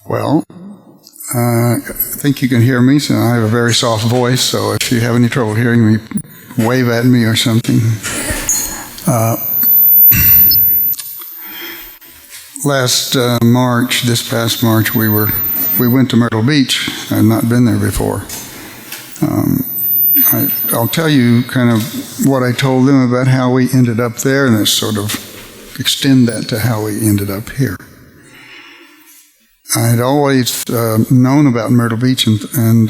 Well, I think you can hear me, so I have a very soft voice, so if you have any trouble hearing me, wave at me or something. This past March, we went to Myrtle Beach. I had not been there before. I'll tell you kind of what I told them about how we ended up there, and sort of extend that to how we ended up here. I had always known about Myrtle Beach, and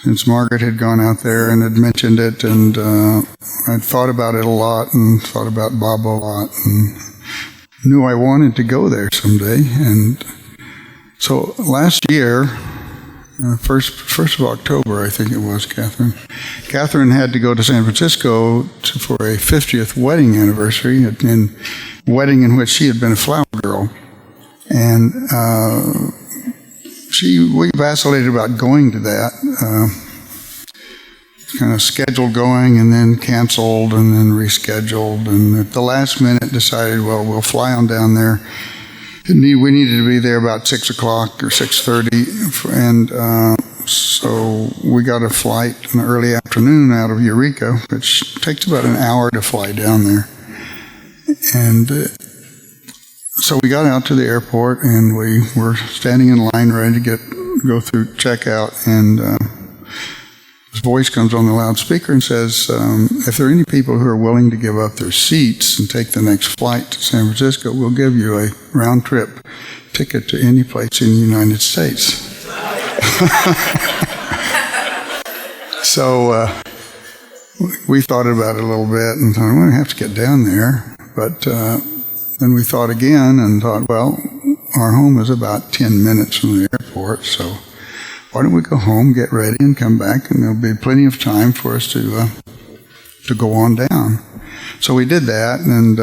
since Margaret had gone out there and had mentioned it, and I'd thought about it a lot, and thought about Bob a lot, and knew I wanted to go there someday. And so last year, first of October, I think it was, Catherine had to go to San Francisco for a 50th wedding anniversary, wedding in which she had been a flower girl. And we vacillated about going to that, kind of scheduled going and then canceled and then rescheduled, and at the last minute decided, well, we'll fly on down there. We needed to be there about 6 o'clock or 6:30, and so we got a flight in the early afternoon out of Eureka, which takes about an hour to fly down there. And so we got out to the airport, and we were standing in line ready to go through checkout, and his voice comes on the loudspeaker and says, if there are any people who are willing to give up their seats and take the next flight to San Francisco, we'll give you a round-trip ticket to any place in the United States. So we thought about it a little bit and thought, well, we have to get down there. But then we thought again and thought, well, our home is about 10 minutes from the airport, so why don't we go home, get ready, and come back, and there'll be plenty of time for us to go on down. So we did that, and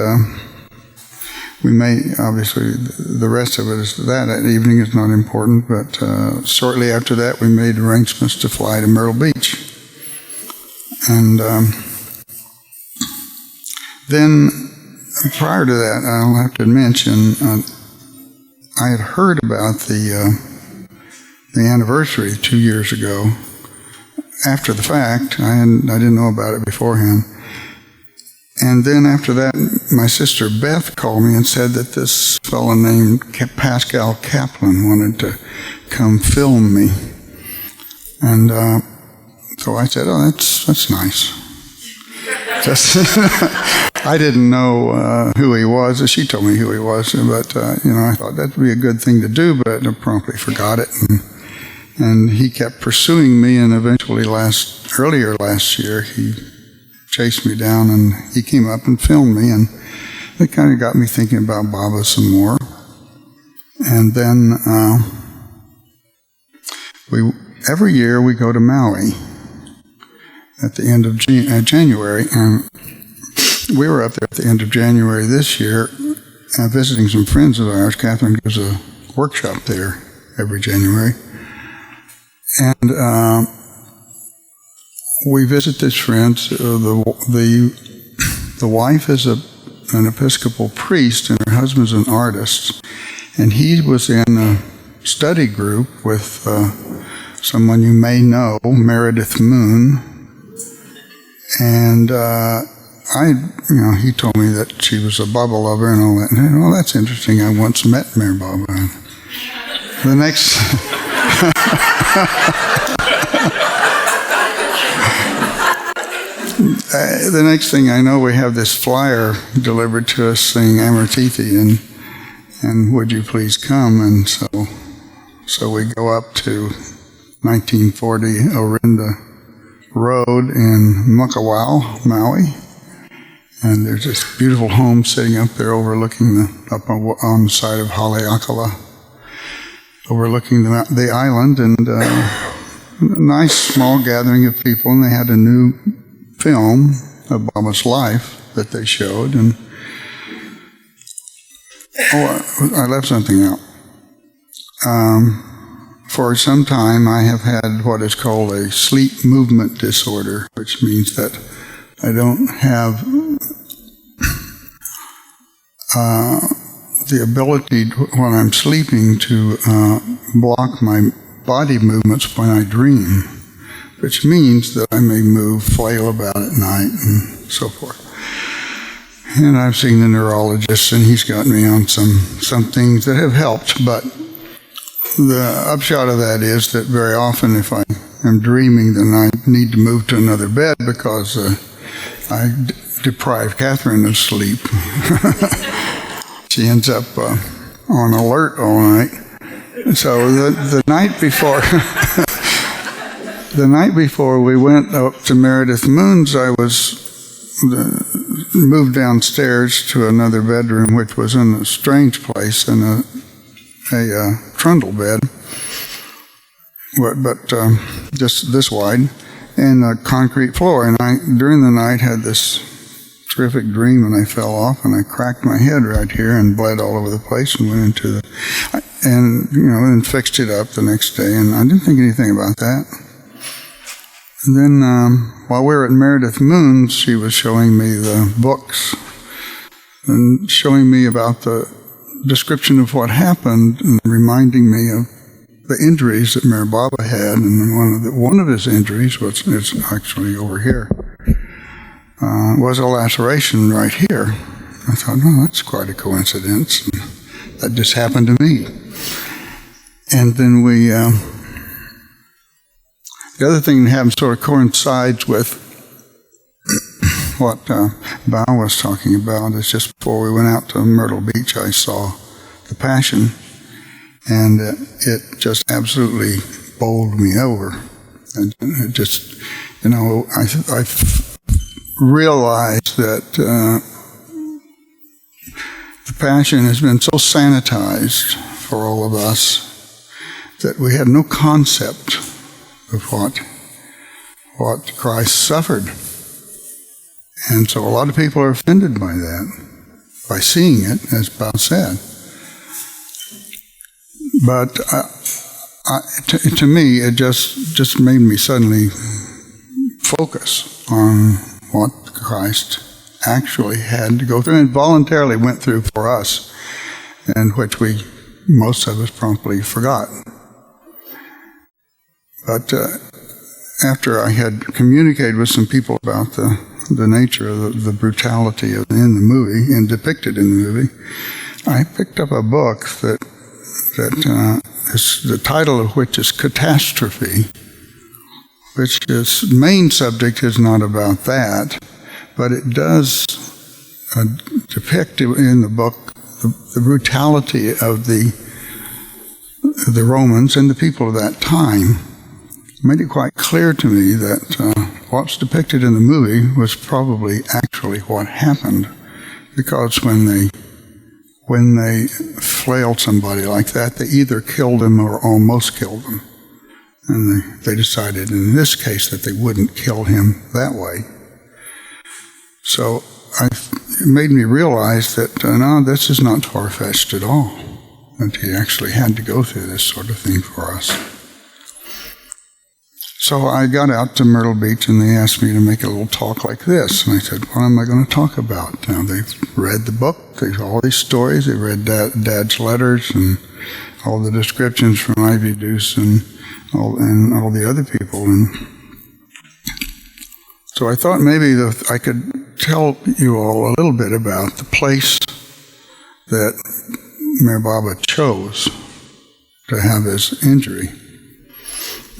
we made, obviously, the rest of it is that evening is not important, but shortly after that we made arrangements to fly to Myrtle Beach. And then prior to that, I'll have to mention, I had heard about the anniversary 2 years ago. After the fact, I didn't know about it beforehand. And then after that, my sister Beth called me and said that this fellow named Pascal Kaplan wanted to come film me. And so I said, oh, that's nice. I didn't know who he was. She told me who he was, but I thought that would be a good thing to do, but I promptly forgot it. And he kept pursuing me, and eventually earlier last year, he chased me down, and he came up and filmed me, and it kind of got me thinking about Baba some more. And then every year we go to Maui at the end of January, and we were up there at the end of January this year visiting some friends of ours. Catherine gives a workshop there every January. And we visit these friends. The wife is an Episcopal priest, and her husband's an artist. And he was in a study group with someone you may know, Meredith Moon. And he told me that she was a Baba lover and all that. And, well, that's interesting. I once met Mary Baba. The next... the next thing I know, we have this flyer delivered to us saying Amartithi and would you please come? And so we go up to 1940 Orinda Road in Makawao, Maui, and there's this beautiful home sitting up there overlooking up on the side of Haleakala, overlooking the island, and a nice small gathering of people, and they had a new film of Baba's life that they showed, and I left something out. For some time I have had what is called a sleep movement disorder, which means that I don't have the ability when I'm sleeping to block my body movements when I dream, which means that I may move, flail about at night, and so forth. And I've seen the neurologist, and he's got me on some things that have helped, but the upshot of that is that very often if I am dreaming, then I need to move to another bed because I deprive Catherine of sleep. She ends up on alert all night. So the night before, the night before we went up to Meredith Moon's, I was moved downstairs to another bedroom, which was in a strange place, in a trundle bed, but just this wide, and a concrete floor. And I, during the night, had this terrific dream, and I fell off, and I cracked my head right here and bled all over the place, and went into the, and fixed it up the next day, and I didn't think anything about that. And then while we were at Meredith Moon's, she was showing me the books and showing me about the description of what happened and reminding me of the injuries that Meher Baba had. And one of his injuries, which is actually over here, was a laceration right here. I thought, no, that's quite a coincidence. And that just happened to me. And then the other thing that happened sort of coincides with what Bao was talking about. Is just before we went out to Myrtle Beach, I saw the Passion, and it just absolutely bowled me over. And it just, I realized that the Passion has been so sanitized for all of us that we had no concept of what Christ suffered. And so a lot of people are offended by that, by seeing it, as Bao said. But to me, it just made me suddenly focus on what Christ actually had to go through and voluntarily went through for us, and which most of us promptly forgot. But after I had communicated with some people about the nature of the brutality in the movie and depicted in the movie, I picked up a book that is the title of which is Catastrophe, which its main subject is not about that, but it does depict in the book the brutality of the Romans and the people of that time. Made it quite clear to me that what's depicted in the movie was probably actually what happened, because when they flailed somebody like that, they either killed them or almost killed them, and they decided in this case that they wouldn't kill him that way. So it made me realize that no, this is not far-fetched at all, that he actually had to go through this sort of thing for us. So I got out to Myrtle Beach, and they asked me to make a little talk like this. And I said, what am I going to talk about? Now, they've read the book, all these stories, they read Dad's letters, and all the descriptions from Ivy Deuce and all the other people. And so I thought maybe I could tell you all a little bit about the place that Meher Baba chose to have his injury,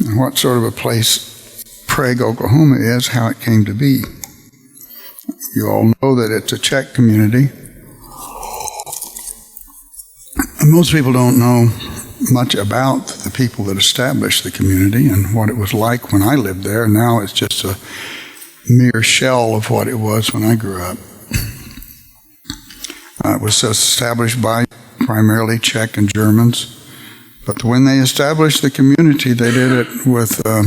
and what sort of a place Prague, Oklahoma is, how it came to be. You all know that it's a Czech community. And most people don't know much about the people that established the community and what it was like when I lived there. Now it's just a mere shell of what it was when I grew up. It was established by primarily Czech and Germans. But when they established the community, they did it with a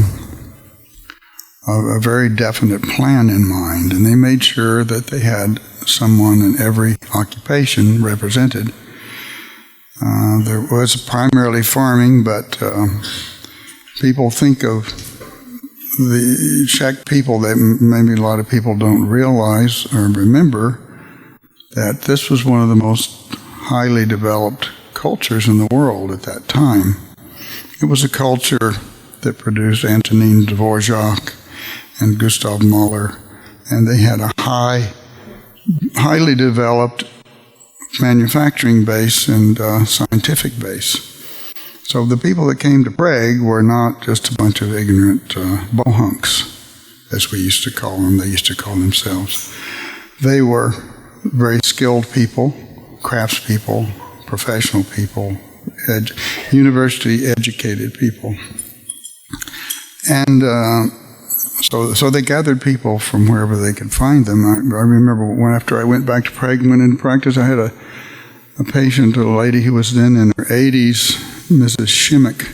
very definite plan in mind, and they made sure that they had someone in every occupation represented. There was primarily farming, but people think of the Czech people that maybe a lot of people don't realize or remember that this was one of the most highly developed cultures in the world at that time. It was a culture that produced Antonin Dvorak and Gustav Mahler, and they had a highly developed manufacturing base and scientific base. So the people that came to Prague were not just a bunch of ignorant bohunks, as we used to call them. They used to call themselves. They were very skilled people, craftspeople, professional people, university-educated people. And so they gathered people from wherever they could find them. I remember after I went back to Prague and went into practice, I had a patient, a lady who was then in her 80s, Mrs. Shimmick,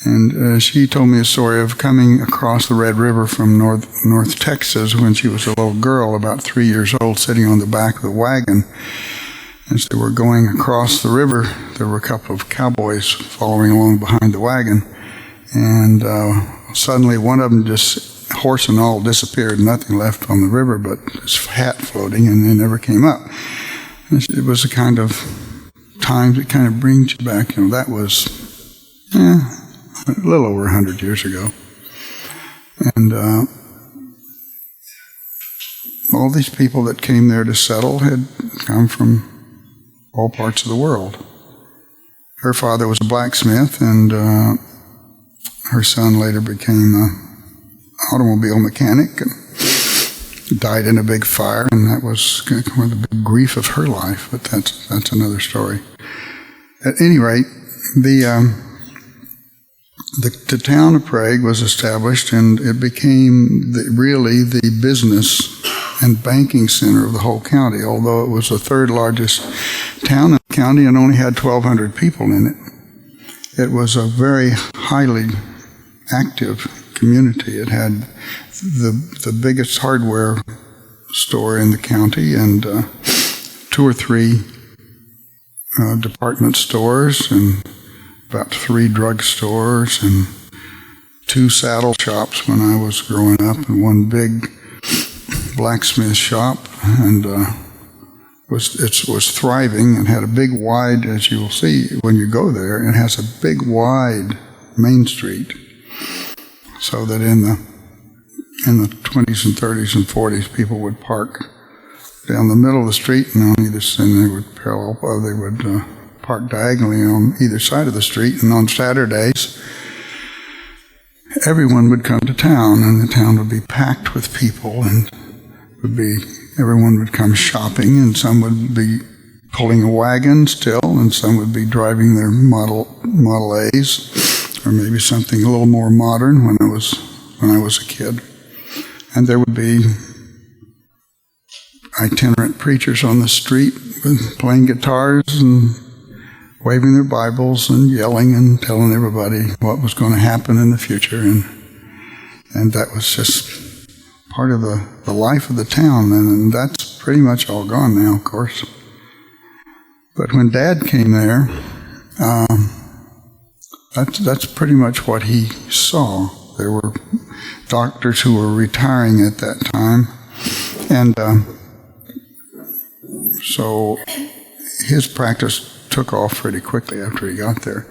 and she told me a story of coming across the Red River from North Texas when she was a little girl, about 3 years old, sitting on the back of the wagon. As they were going across the river, there were a couple of cowboys following along behind the wagon, and suddenly one of them just, horse and all, disappeared, nothing left on the river but his hat floating, and they never came up. It was a kind of times that kind of brings you back. That was a little over 100 years ago. And all these people that came there to settle had come from all parts of the world. Her father was a blacksmith, and her son later became an automobile mechanic and died in a big fire, and that was kind of the big grief of her life, but that's another story. At any rate, the town of Prague was established, and it became really the business and banking center of the whole county, although it was the third largest town in the county and only had 1,200 people in it. It was a very highly active community. It had the biggest hardware store in the county and 2 or 3 department stores and about 3 drug stores and 2 saddle shops when I was growing up, and 1 big blacksmith shop, and it was thriving and had a big wide, as you will see when you go there, it has a big wide main street, so that in the 20s and 30s and 40s people would park down the middle of the street, and on either side they would park diagonally on either side of the street, and on Saturdays everyone would come to town, and the town would be packed with people, and everyone would come shopping, and some would be pulling a wagon still, and some would be driving their Model A's, or maybe something a little more modern when I was a kid. And there would be itinerant preachers on the street playing guitars and waving their Bibles and yelling and telling everybody what was going to happen in the future, and that was just part of the life of the town, and that's pretty much all gone now, of course. But when Dad came there, that's pretty much what he saw. There were doctors who were retiring at that time, and so his practice took off pretty quickly after he got there.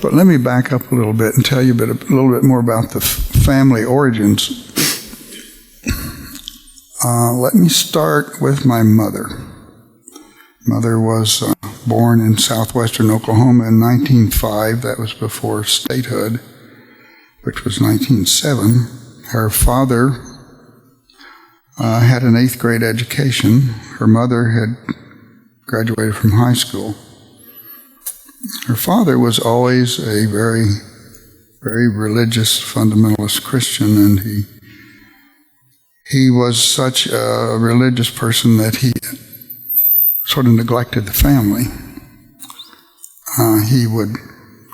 But let me back up a little bit and tell you a little bit more about the family origins. Let me start with my mother. Mother was born in southwestern Oklahoma in 1905. That was before statehood, which was 1907. Her father had an 8th grade education. Her mother had graduated from high school. Her father was always a very, very religious fundamentalist Christian, and he was such a religious person that he sort of neglected the family. He would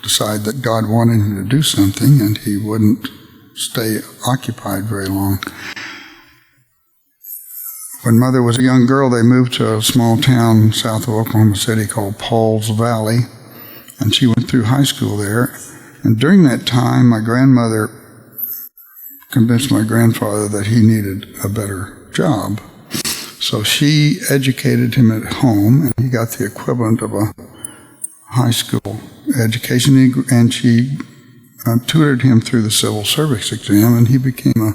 decide that God wanted him to do something, and he wouldn't stay occupied very long. When Mother was a young girl, they moved to a small town south of Oklahoma City called Paul's Valley, and she went through high school there. And during that time, my grandmother convinced my grandfather that he needed a better job. So she educated him at home, and he got the equivalent of a high school education, and she tutored him through the civil service exam, and he became an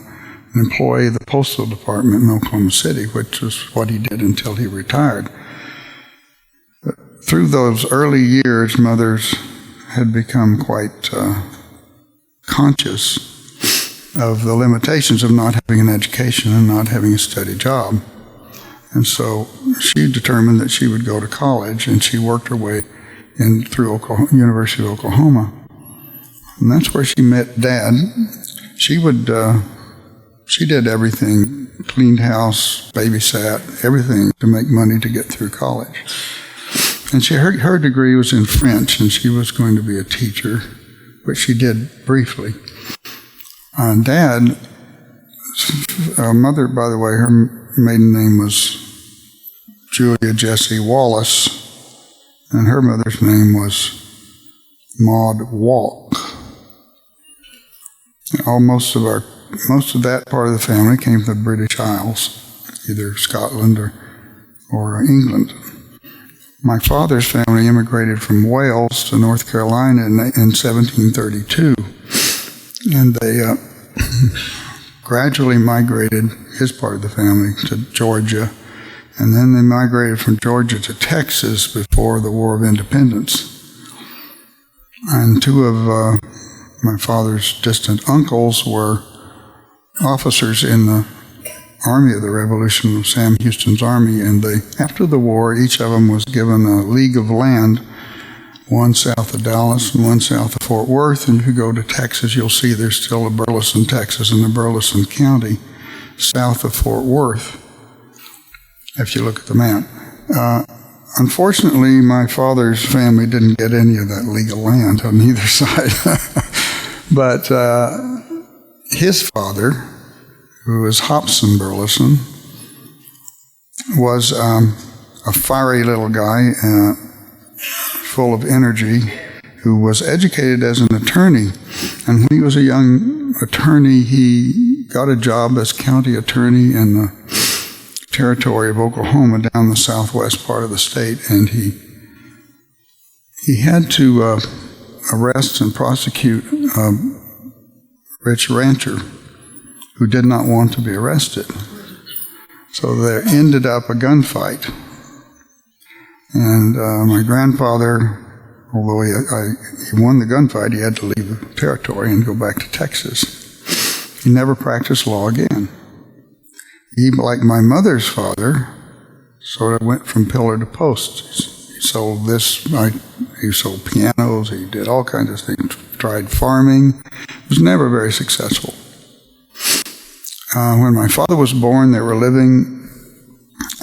employee of the postal department in Oklahoma City, which was what he did until he retired. But through those early years, mothers had become quite conscious of the limitations of not having an education and not having a steady job. And so she determined that she would go to college, and she worked her way in through University of Oklahoma. And that's where she met Dad. She did everything, cleaned house, babysat, everything to make money to get through college. And her degree was in French, and she was going to be a teacher, which she did briefly. Dad, mother, by the way, her maiden name was Julia Jessie Wallace, and her mother's name was Maud Walk. Most of that part of the family came from the British Isles, either Scotland or England. My father's family immigrated from Wales to North Carolina in 1732, and they gradually migrated, his part of the family, to Georgia, and then they migrated from Georgia to Texas before the War of Independence. And two of my father's distant uncles were officers in the Army of the Revolution, Sam Houston's Army, and after the war, each of them was given a league of land, one south of Dallas and one south of Fort Worth. And if you go to Texas, you'll see there's still a Burleson, Texas, in the Burleson County, south of Fort Worth, if you look at the map. Unfortunately, my father's family didn't get any of that legal land on either side. But his father, who was Hudson Burleson, was a fiery little guy, full of energy, who was educated as an attorney. And when he was a young attorney, he got a job as county attorney in the territory of Oklahoma, down the southwest part of the state, and he had to arrest and prosecute a rich rancher who did not want to be arrested. So there ended up a gunfight. And my grandfather, although he won the gunfight, he had to leave the territory and go back to Texas. He never practiced law again. He, like my mother's father, sort of went from pillar to post. He sold he sold pianos, he did all kinds of things, tried farming, was never very successful. When my father was born, they were living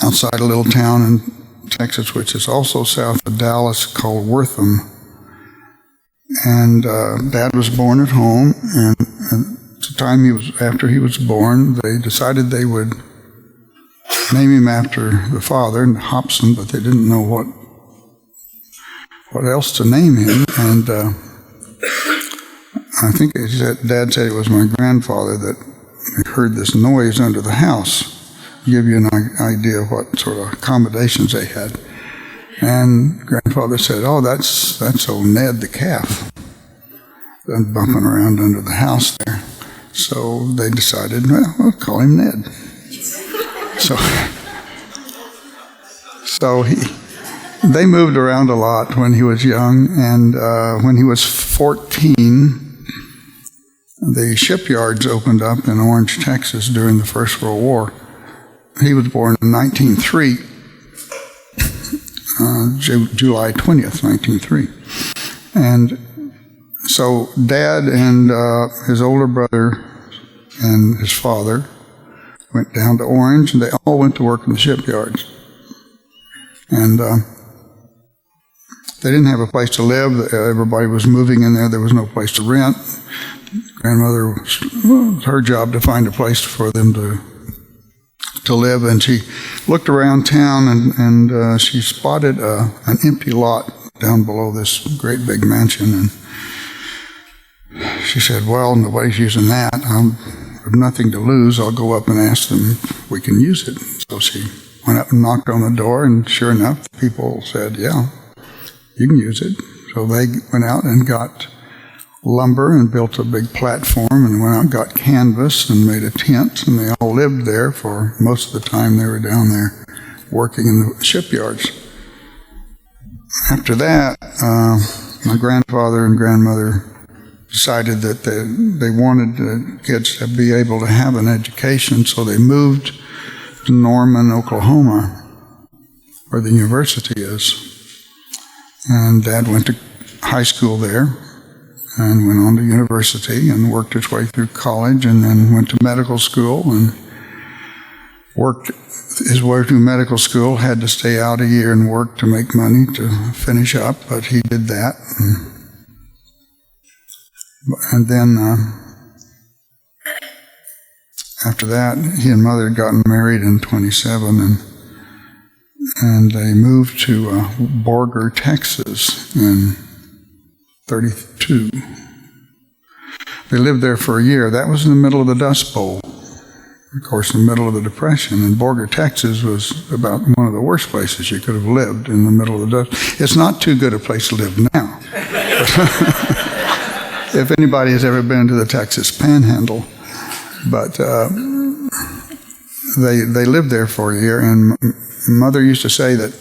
outside a little town in Texas, which is also south of Dallas, called Wortham. And Dad was born at home, and the time after he was born, they decided they would name him after the father, Hobson, but they didn't know what else to name him. And I think Dad said it was my grandfather that heard this noise under the house. Give you an idea of what sort of accommodations they had. And grandfather said, "Oh, that's old Ned the calf, bumping around under the house there." So they decided, well, we'll call him Ned. So they moved around a lot when he was young, and when he was 14, the shipyards opened up in Orange, Texas during the First World War. He was born in 1903, July 20th, 1903. And so Dad and his older brother and his father went down to Orange, and they all went to work in the shipyards. And they didn't have a place to live. Everybody was moving in there. There was no place to rent. Grandmother, it was her job to find a place for them to live, and she looked around town, and she spotted an empty lot down below this great big mansion, and she said, "Well, nobody's using that. I have nothing to lose. I'll go up and ask them if we can use it." So she went up and knocked on the door, and sure enough, people said, yeah, you can use it. So they went out and got lumber and built a big platform and went out and got canvas and made a tent, and they all lived there for most of the time they were down there working in the shipyards. After that, my grandfather and grandmother decided that they wanted the kids to be able to have an education, so they moved to Norman, Oklahoma, where the university is. And Dad went to high school there and went on to university and worked his way through college, and then went to medical school and worked his way through medical school, had to stay out a year and work to make money to finish up, but he did that. And then after that, he and Mother had gotten married in 27, and they moved to Borger, Texas in 32. They lived there for a year. That was in the middle of the Dust Bowl, of course, in the middle of the Depression. And Borger, Texas was about one of the worst places you could have lived, in the middle of the Dust. It's not too good a place to live now. If anybody has ever been to the Texas Panhandle. But they lived there for a year, and Mother used to say that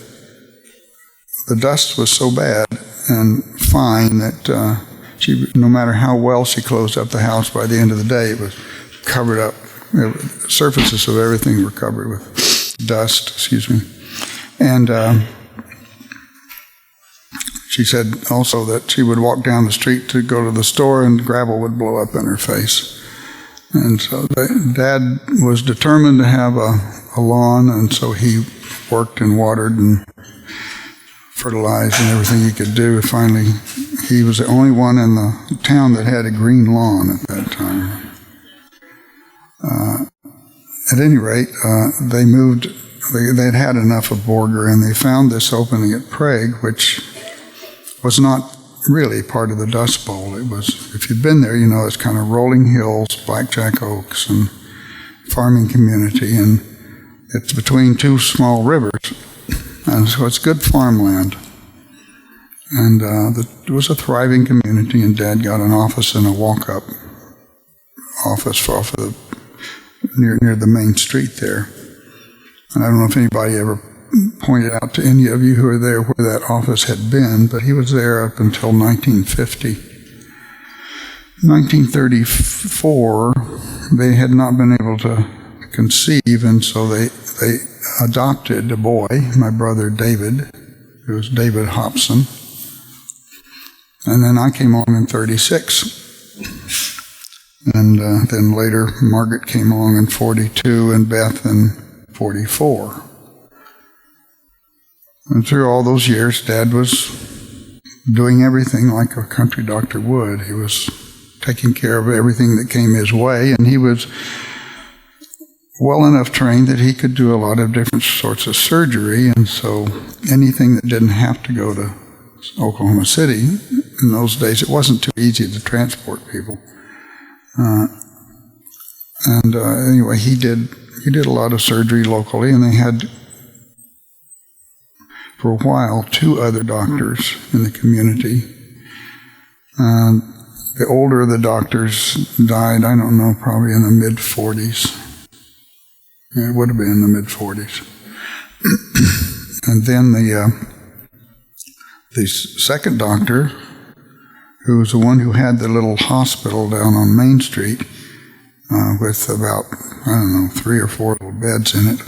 the dust was so bad and fine that she, no matter how well she closed up the house, by the end of the day it was covered up. The surfaces of everything were covered with dust, And she said also that she would walk down the street to go to the store and gravel would blow up in her face. And so Dad was determined to have a lawn, and so he worked and watered and fertilized and everything he could do. Finally, he was the only one in the town that had a green lawn at that time. At any rate, they moved. They'd had enough of Borger, and they found this opening at Prague, which was not really part of the Dust Bowl. It was, if you've been there, you know, it's kind of rolling hills, blackjack oaks, and farming community, and it's between two small rivers, and so it's good farmland. And it was a thriving community, and Dad got an office in a walk-up office off of near the main street there. And I don't know if anybody ever pointed out to any of you who were there where that office had been, but he was there up until 1950. 1934, they had not been able to conceive, and so they adopted a boy, my brother David, who was David Hudson. And then I came along in 36. And then later, Margaret came along in 42, and Beth in 44. And through all those years, Dad was doing everything like a country doctor would. He was taking care of everything that came his way, and he was well enough trained that he could do a lot of different sorts of surgery, and so anything that didn't have to go to Oklahoma City, in those days it wasn't too easy to transport people. Anyway, he did a lot of surgery locally, and they had, for a while, 2 other doctors in the community. The older of the doctors died, I don't know, probably in the mid-40s. It would have been in the mid-40s. And then the second doctor, who was the one who had the little hospital down on Main Street with about, 3 or 4 little beds in it.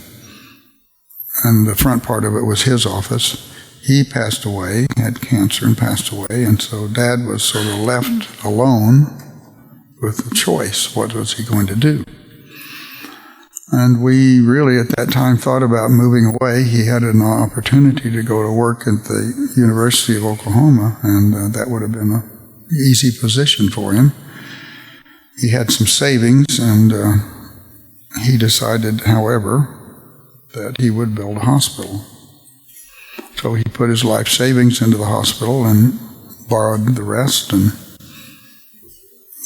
And the front part of it was his office. He passed away, had cancer and passed away, and so Dad was sort of left alone with a choice. What was he going to do? And we really at that time thought about moving away. He had an opportunity to go to work at the University of Oklahoma, and that would have been an easy position for him. He had some savings, and he decided, however, that he would build a hospital. So he put his life savings into the hospital and borrowed the rest, and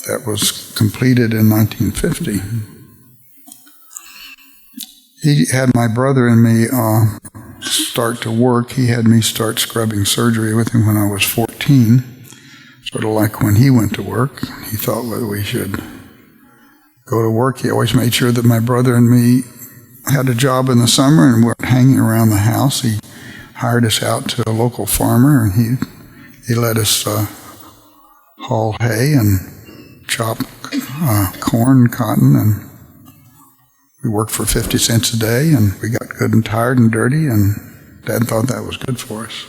that was completed in 1950. he had my brother and me start to work. He had me start scrubbing surgery with him when I was 14, sort of like when he went to work. He thought whether we should go to work. He always made sure that my brother and me had a job in the summer and weren't hanging around the house. He hired us out to a local farmer, and he let us haul hay and chop corn and cotton, and we worked for 50 cents a day, and we got good and tired and dirty, and Dad thought that was good for us.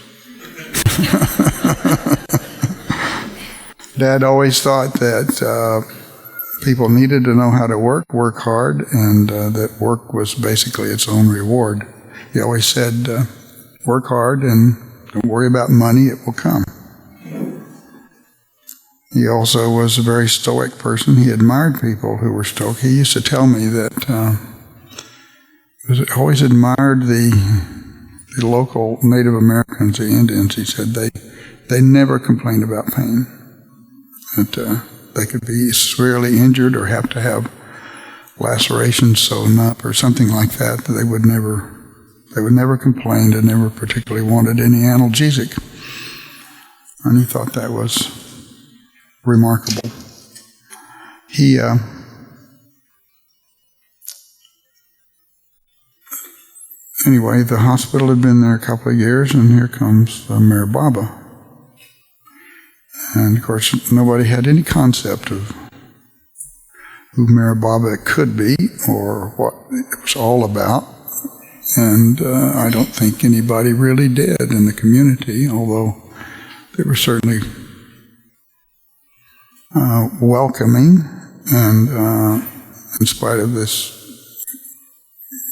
Dad always thought that people needed to know how to work hard, and that work was basically its own reward. He always said, work hard and don't worry about money, it will come. He also was a very stoic person. He admired people who were stoic. He used to tell me that he always admired the local Native Americans, the Indians. He said they never complained about pain. That they could be severely injured or have to have lacerations sewn up or something like that. They would never complain. They never particularly wanted any analgesic. And he thought that was remarkable. Anyway, the hospital had been there a couple of years, and here comes Mayor Baba. And of course, nobody had any concept of who Mayor Baba could be or what it was all about. And I don't think anybody really did in the community, although they were certainly welcoming, and in spite of this,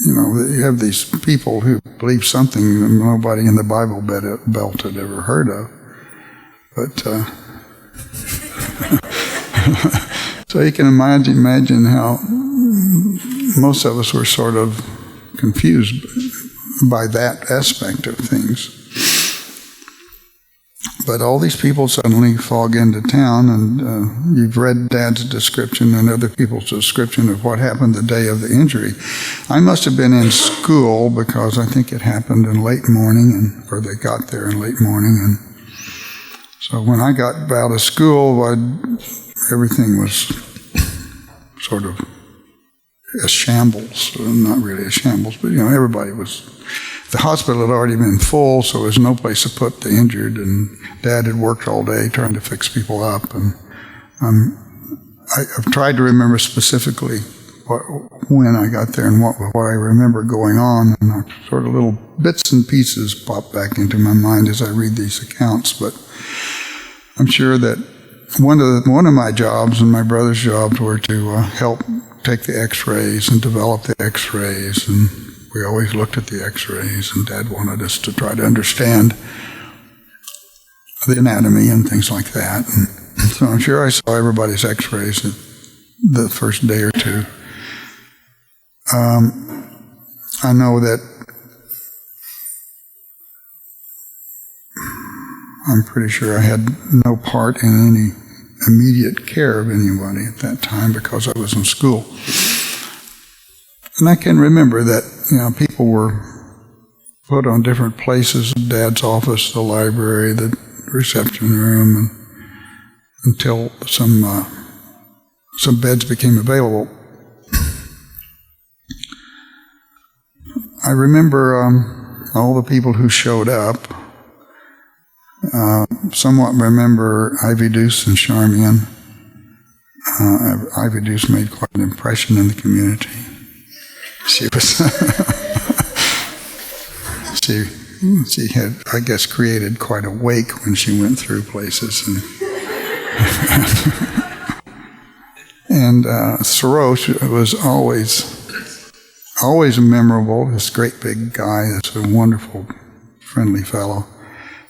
you have these people who believe something that nobody in the Bible Belt had ever heard of. But so you can imagine how most of us were sort of confused by that aspect of things. But all these people suddenly fog into town, and you've read Dad's description and other people's description of what happened the day of the injury. I must have been in school because I think it happened in late morning, or they got there in late morning. And so when I got out of school, everything was sort of a shambles. Not really a shambles, but everybody was. The hospital had already been full, so there was no place to put the injured, and Dad had worked all day trying to fix people up. And I've tried to remember specifically when I got there and what I remember going on, and sort of little bits and pieces pop back into my mind as I read these accounts. But I'm sure that one of my jobs and my brother's jobs were to help take the X-rays and develop the X-rays, and we always looked at the X-rays, and Dad wanted us to try to understand the anatomy and things like that. And so I'm sure I saw everybody's X-rays the first day or two. I know that I'm pretty sure I had no part in any immediate care of anybody at that time because I was in school. And I can remember that, people were put on different places, Dad's office, the library, the reception room, and until some beds became available. I remember all the people who showed up. Somewhat remember Ivy Deuce and Charmian. Ivy Deuce made quite an impression in the community. She was, she had, I guess, created quite a wake when she went through places. And Soros was always memorable, this great big guy, this a wonderful, friendly fellow.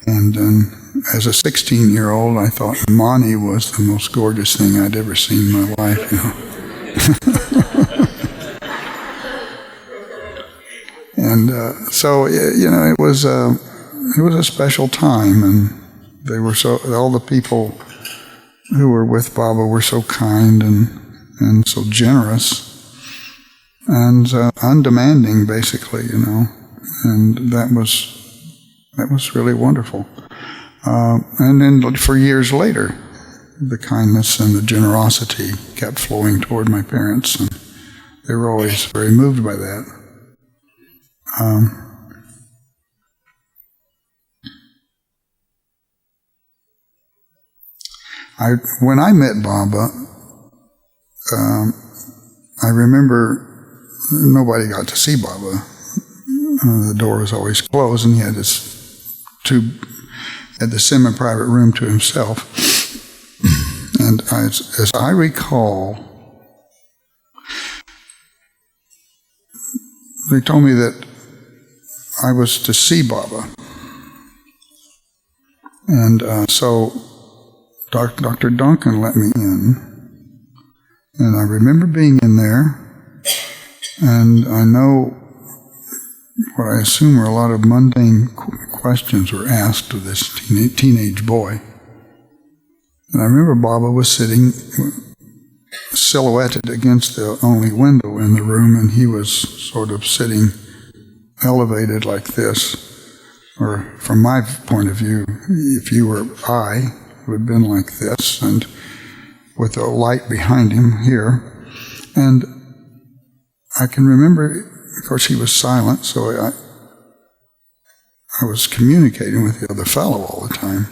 And as a 16-year-old, I thought Monty was the most gorgeous thing I'd ever seen in my life. And so it was a special time, and they were all the people who were with Baba were so kind and so generous. and undemanding, basically, and that was really wonderful. And then for years later, the kindness and the generosity kept flowing toward my parents, and they were always very moved by that. When I met Baba, I remember nobody got to see Baba. The door was always closed, and he had had the semi-private room to himself. And as I recall, they told me that I was to see Baba. And so Dr. Duncan let me in. And I remember being in there, and I know what I assume were a lot of mundane questions were asked of this teenage boy. And I remember Baba was sitting silhouetted against the only window in the room, and he was sort of sitting elevated like this. Or from my point of view, if you were I, it would have been like this, and with a light behind him here. And I can remember, of course, he was silent, so I was communicating with the other fellow all the time.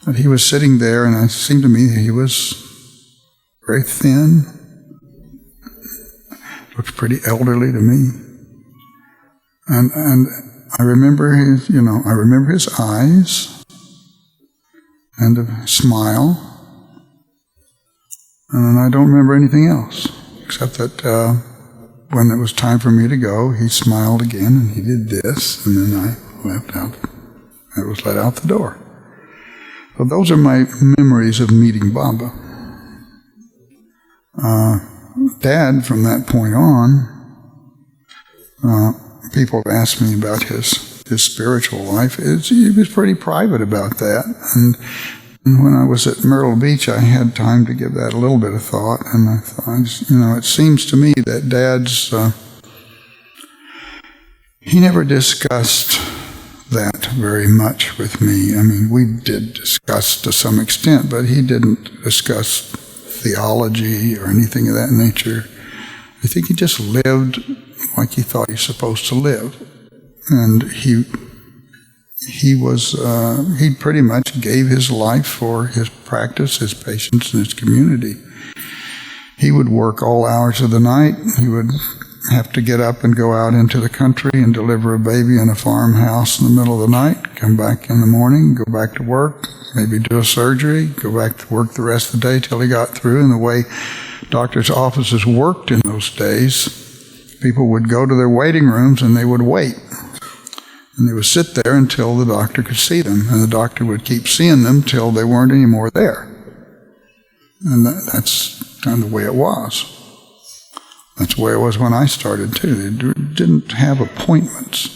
But he was sitting there, and it seemed to me that he was very thin, looked pretty elderly to me. And I remember his eyes and a smile. And I don't remember anything else, except that when it was time for me to go, he smiled again, and he did this, and then I left out. I was let out the door. So those are my memories of meeting Baba. Dad, from that point on, people have asked me about his spiritual life. He was pretty private about that, and when I was at Myrtle Beach, I had time to give that a little bit of thought, and I thought, it seems to me that Dad's, he never discussed that very much with me. I mean, we did discuss to some extent, but he didn't discuss theology or anything of that nature. I think he just lived like he thought he was supposed to live, and he pretty much gave his life for his practice, his patients, and his community. He would work all hours of the night. He would have to get up and go out into the country and deliver a baby in a farmhouse in the middle of the night, come back in the morning, go back to work, maybe do a surgery, go back to work the rest of the day till he got through. And the way doctors' offices worked in those days, people would go to their waiting rooms and they would wait. And they would sit there until the doctor could see them, and the doctor would keep seeing them till they weren't any more there. And that's kind of the way it was. That's the way it was when I started, too. They didn't have appointments.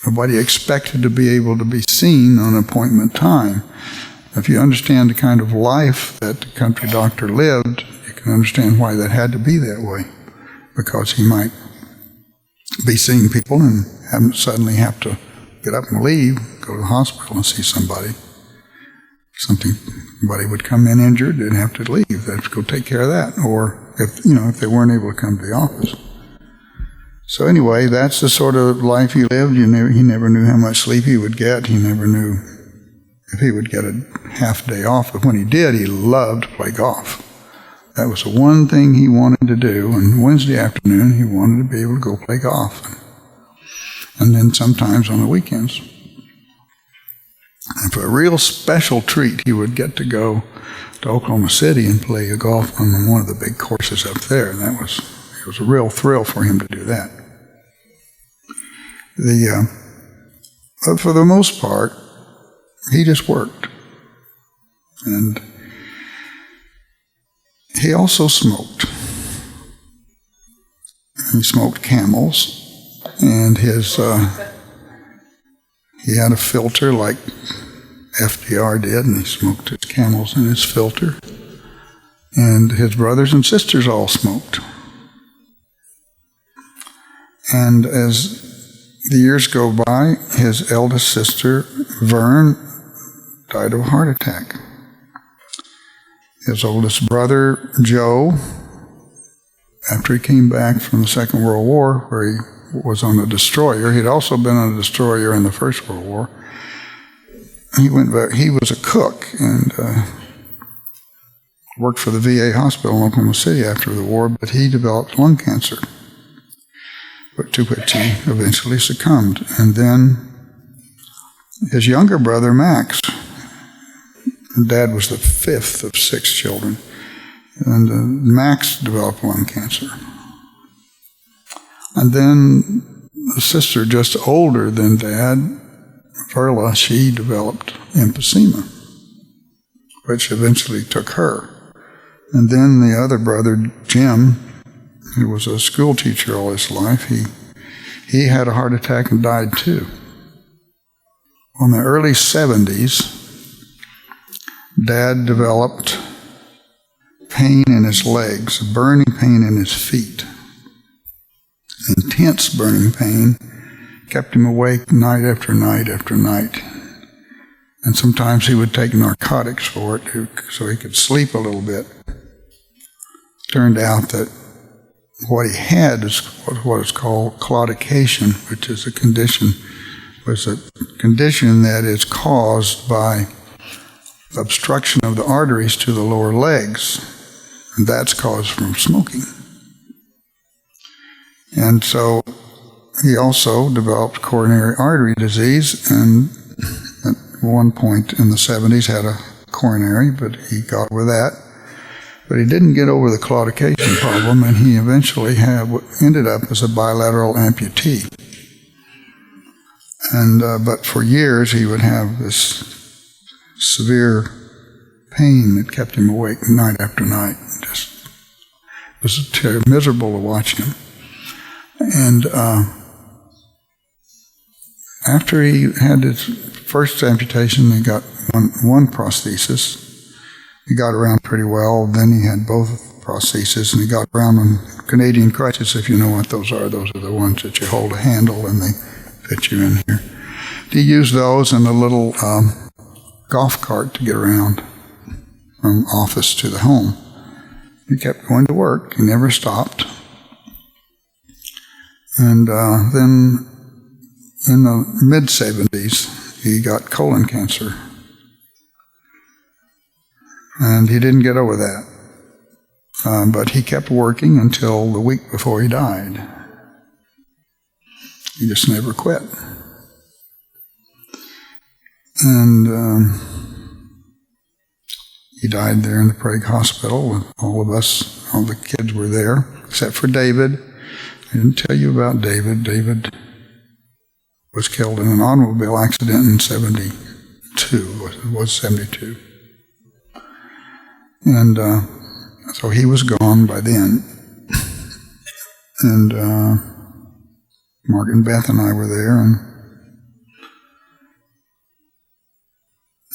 Nobody expected to be able to be seen on appointment time. If you understand the kind of life that the country doctor lived, you can understand why that had to be that way, because he might be seeing people and suddenly have to get up and leave, go to the hospital and see somebody. Somebody would come in injured, they'd have to leave. They'd have to go take care of that. Or if they weren't able to come to the office. So anyway, that's the sort of life he lived. He never knew how much sleep he would get. He never knew if he would get a half day off. But when he did, he loved to play golf. That was the one thing he wanted to do. And Wednesday afternoon, he wanted to be able to go play golf. And then sometimes on the weekends. And for a real special treat, he would get to go to Oklahoma City and play golf on one of the big courses up there. And it was a real thrill for him to do that. But for the most part, he just worked. And he also smoked. He smoked Camels. And he had a filter like FDR did, and he smoked his Camels in his filter. And his brothers and sisters all smoked. And as the years go by, his eldest sister, Vern, died of a heart attack. His oldest brother, Joe, after he came back from the Second World War, where he was on a destroyer, he'd also been on a destroyer in the First World War. He went back. He was a cook and worked for the VA hospital in Oklahoma City after the war, but he developed lung cancer, to which he eventually succumbed. And then his younger brother, Max, Dad was the fifth of 6 children, and Max developed lung cancer. And then a sister just older than Dad, Verla, she developed emphysema, which eventually took her. And then the other brother, Jim, who was a school teacher all his life, he had a heart attack and died too. In the early 70s, Dad developed pain in his legs, burning pain in his feet. Intense burning pain kept him awake night after night after night. And sometimes he would take narcotics for it so he could sleep a little bit. Turned out that what he had is what is called claudication, which is a condition that is caused by obstruction of the arteries to the lower legs, and that's caused from smoking. And so he also developed coronary artery disease, and at one point in the 70s had a coronary, but he got over that. But he didn't get over the claudication problem, and he eventually ended up as a bilateral amputee. And but for years he would have this severe pain that kept him awake night after night. It was miserable to watch him. And after he had his first amputation, he got one prosthesis. He got around pretty well. Then he had both prostheses, and he got around on Canadian crutches, if you know what those are. Those are the ones that you hold a handle and they fit you in here. He used those and a little golf cart to get around from office to the home. He kept going to work. He never stopped. And then in the mid-70s, he got colon cancer. And he didn't get over that. But he kept working until the week before he died. He just never quit. And he died there in the Prague hospital with all of us. All the kids were there, except for David. I didn't tell you about David. David was killed in an automobile accident in 72. It was 72. And so he was gone by then. And Mark and Beth and I were there, and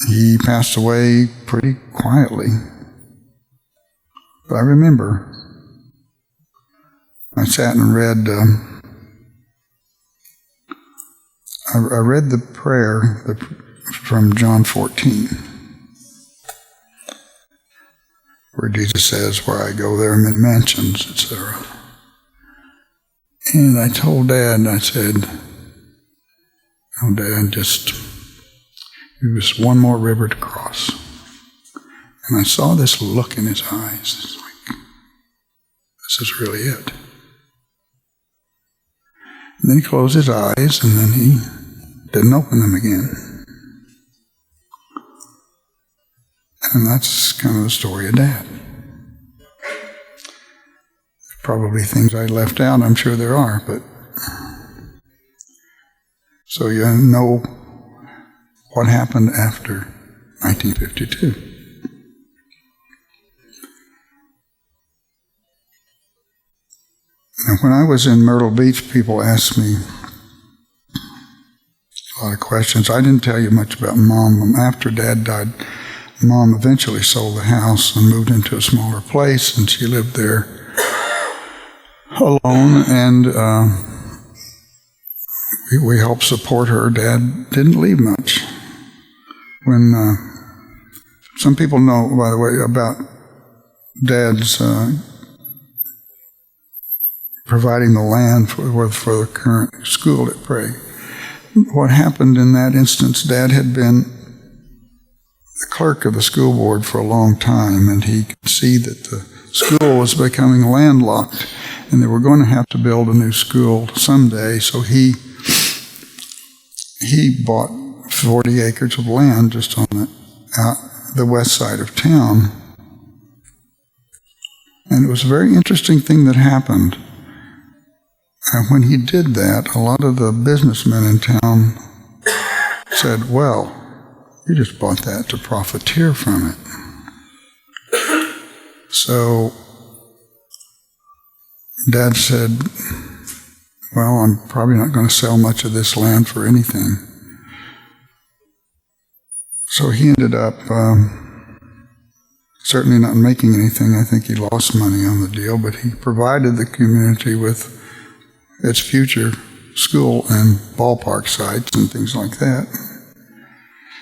he passed away pretty quietly. But I remember I sat and read I read the prayer from John 14, where Jesus says, "Where I go, there are many mansions," etc. And I told Dad, and I said, "Oh, Dad, just one more river to cross." And I saw this look in his eyes. It's like, this is really it. And then he closed his eyes, and then he didn't open them again. And that's kind of the story of Dad. Probably things I left out, I'm sure there are, but so you know what happened after 1952. Now, when I was in Myrtle Beach, people asked me a lot of questions. I didn't tell you much about Mom. After Dad died, Mom eventually sold the house and moved into a smaller place, and she lived there alone. And we helped support her. Dad didn't leave much. When some people know, by the way, about Dad's providing the land for the current school at Prague. What happened in that instance, Dad had been the clerk of the school board for a long time, and he could see that the school was becoming landlocked, and they were going to have to build a new school someday, so he bought 40 acres of land just on the west side of town. And it was a very interesting thing that happened. And when he did that, a lot of the businessmen in town said, well, you just bought that to profiteer from it. So Dad said, well, I'm probably not going to sell much of this land for anything. So he ended up certainly not making anything. I think he lost money on the deal, but he provided the community with its future school and ballpark sites and things like that.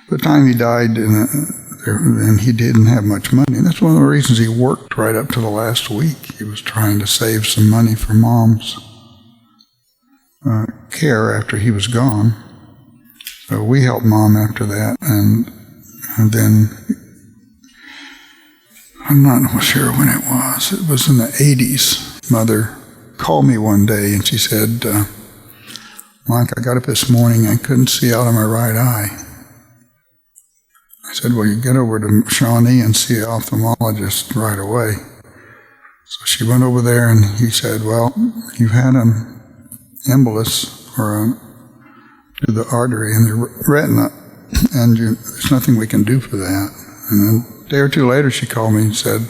By the time he died, and he didn't have much money. And that's one of the reasons he worked right up to the last week. He was trying to save some money for Mom's care after he was gone. So we helped Mom after that, and then I'm not sure when it was. It was in the 80s. Mother called me one day and she said, Mike, I got up this morning, I couldn't see out of my right eye. I said, well, you get over to Shawnee and see an ophthalmologist right away. So she went over there and he said, well, you've had an embolus to the artery in the retina, and there's nothing we can do for that. And then a day or two later she called me and said,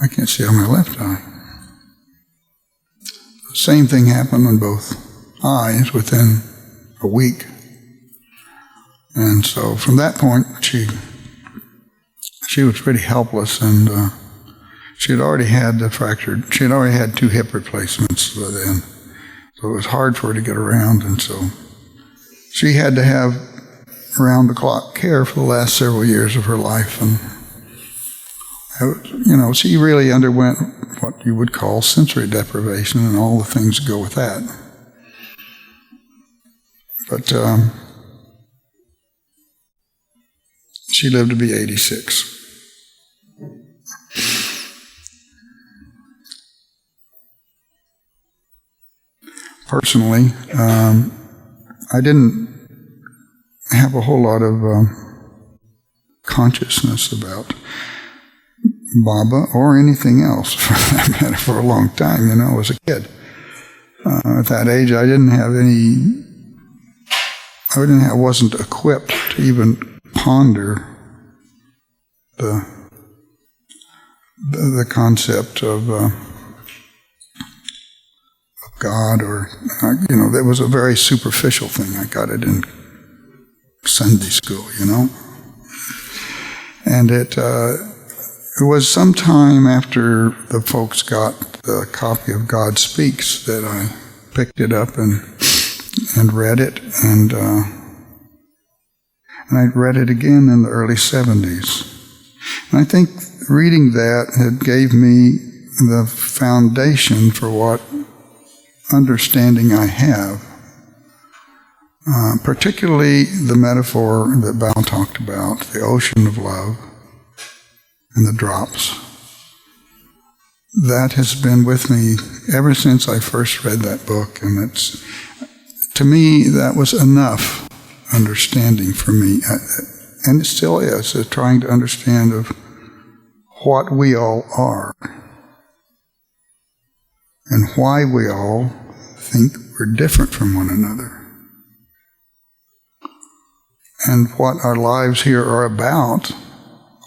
I can't see out of my left eye. The same thing happened on both eyes within a week. And so from that point, she was pretty helpless, and she had already had she had already had 2 hip replacements by then. So it was hard for her to get around, and so she had to have round-the-clock care for the last several years of her life. And, she really underwent what you would call sensory deprivation and all the things that go with that. But she lived to be 86. Personally, I didn't have a whole lot of consciousness about Baba or anything else, for that matter, for a long time, as a kid. At that age, I wasn't equipped to even ponder the concept of God, or that was a very superficial thing. I got it in Sunday school, and it was some time after the folks got the copy of God Speaks that I picked it up and read it, and I read it again in the early 70s. And I think reading that had gave me the foundation for what understanding I have, particularly the metaphor that Bao talked about, the ocean of love and the drops. That has been with me ever since I first read that book, and to me, that was enough understanding for me, and it still is, trying to understand of what we all are and why we all think we're different from one another, and what our lives here are about,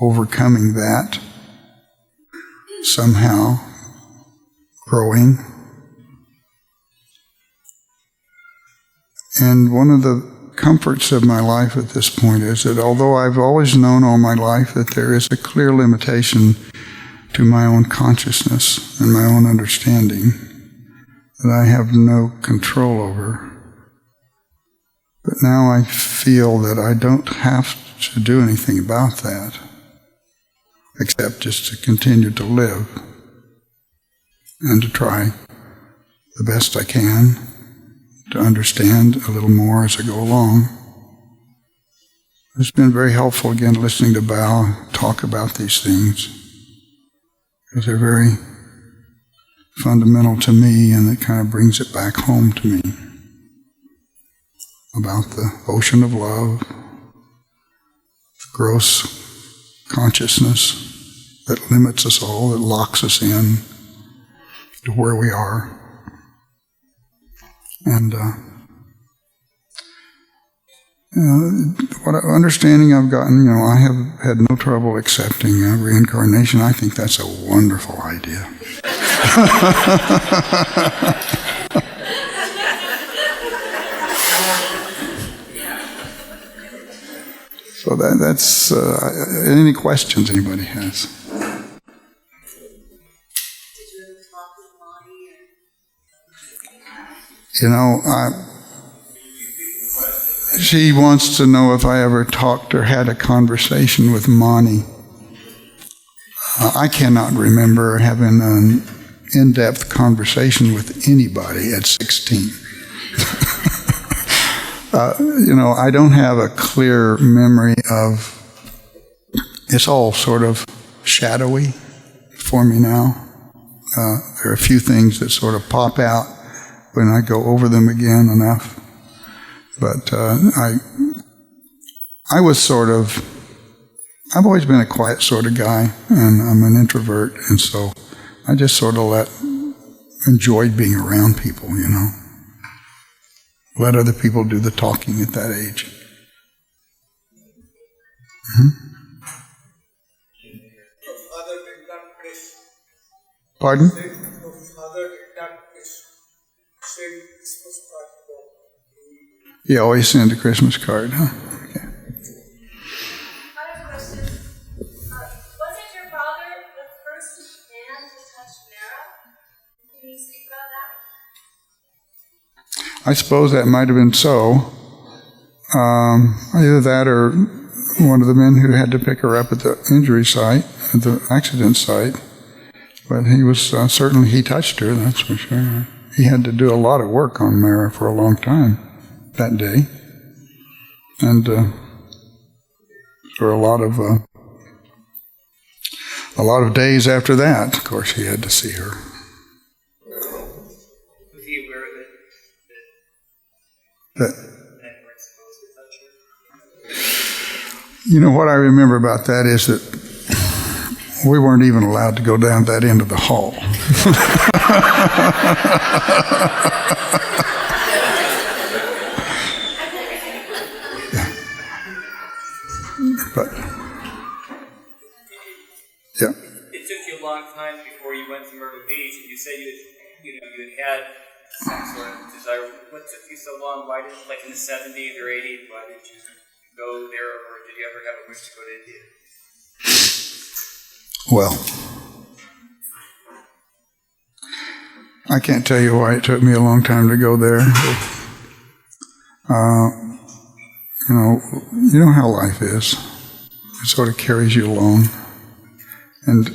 overcoming that, somehow growing. And one of the comforts of my life at this point is that although I've always known all my life that there is a clear limitation to my own consciousness and my own understanding that I have no control over, But now I feel that I don't have to do anything about that, except just to continue to live and to try the best I can to understand a little more as I go along. It's been very helpful, again, listening to Bao talk about these things, because they're very fundamental to me, and it kind of brings it back home to me about the ocean of love, gross consciousness that limits us all, that locks us in to where we are. And what understanding I've gotten, I have had no trouble accepting reincarnation. I think that's a wonderful idea. So that's any questions anybody has? She wants to know if I ever talked or had a conversation with Mani. I cannot remember having an in-depth conversation with anybody at 16. I don't have a clear memory of. It's all sort of shadowy for me now. There are a few things that sort of pop out when I go over them again enough. But I was I've always been a quiet sort of guy, and I'm an introvert, and so I just sort of enjoyed being around people, Let other people do the talking at that age. Pardon? You always send a Christmas card, huh? Okay. I have a question. Wasn't your father the first man to touch Mara? Can you speak about that? I suppose that might have been so. Either that or one of the men who had to pick her up at the injury site, at the accident site. But he was certainly, he touched her, that's for sure. He had to do a lot of work on Mara for a long time that day. And there were a lot of days after that, of course, he had to see her. Was he aware of it? That what I remember about that is that we weren't even allowed to go down that end of the hall. Yeah. But, yeah. It took you a long time before you went to Myrtle Beach, and you said you had some sort of desire. What took you so long? Why did, in the 70s or 80s, why did you go there, or did you ever have a wish to go to India? Well, I can't tell you why it took me a long time to go there. You know how life is. It sort of carries you along. And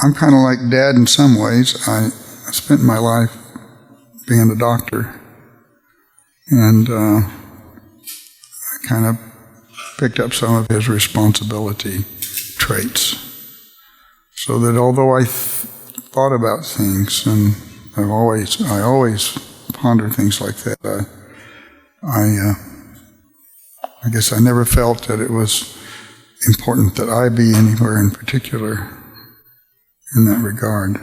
I'm kind of like Dad in some ways. I spent my life being a doctor. And I kind of picked up some of his responsibility traits. So that although I thought about things, and I always ponder things like that, I guess I never felt that it was important that I be anywhere in particular in that regard.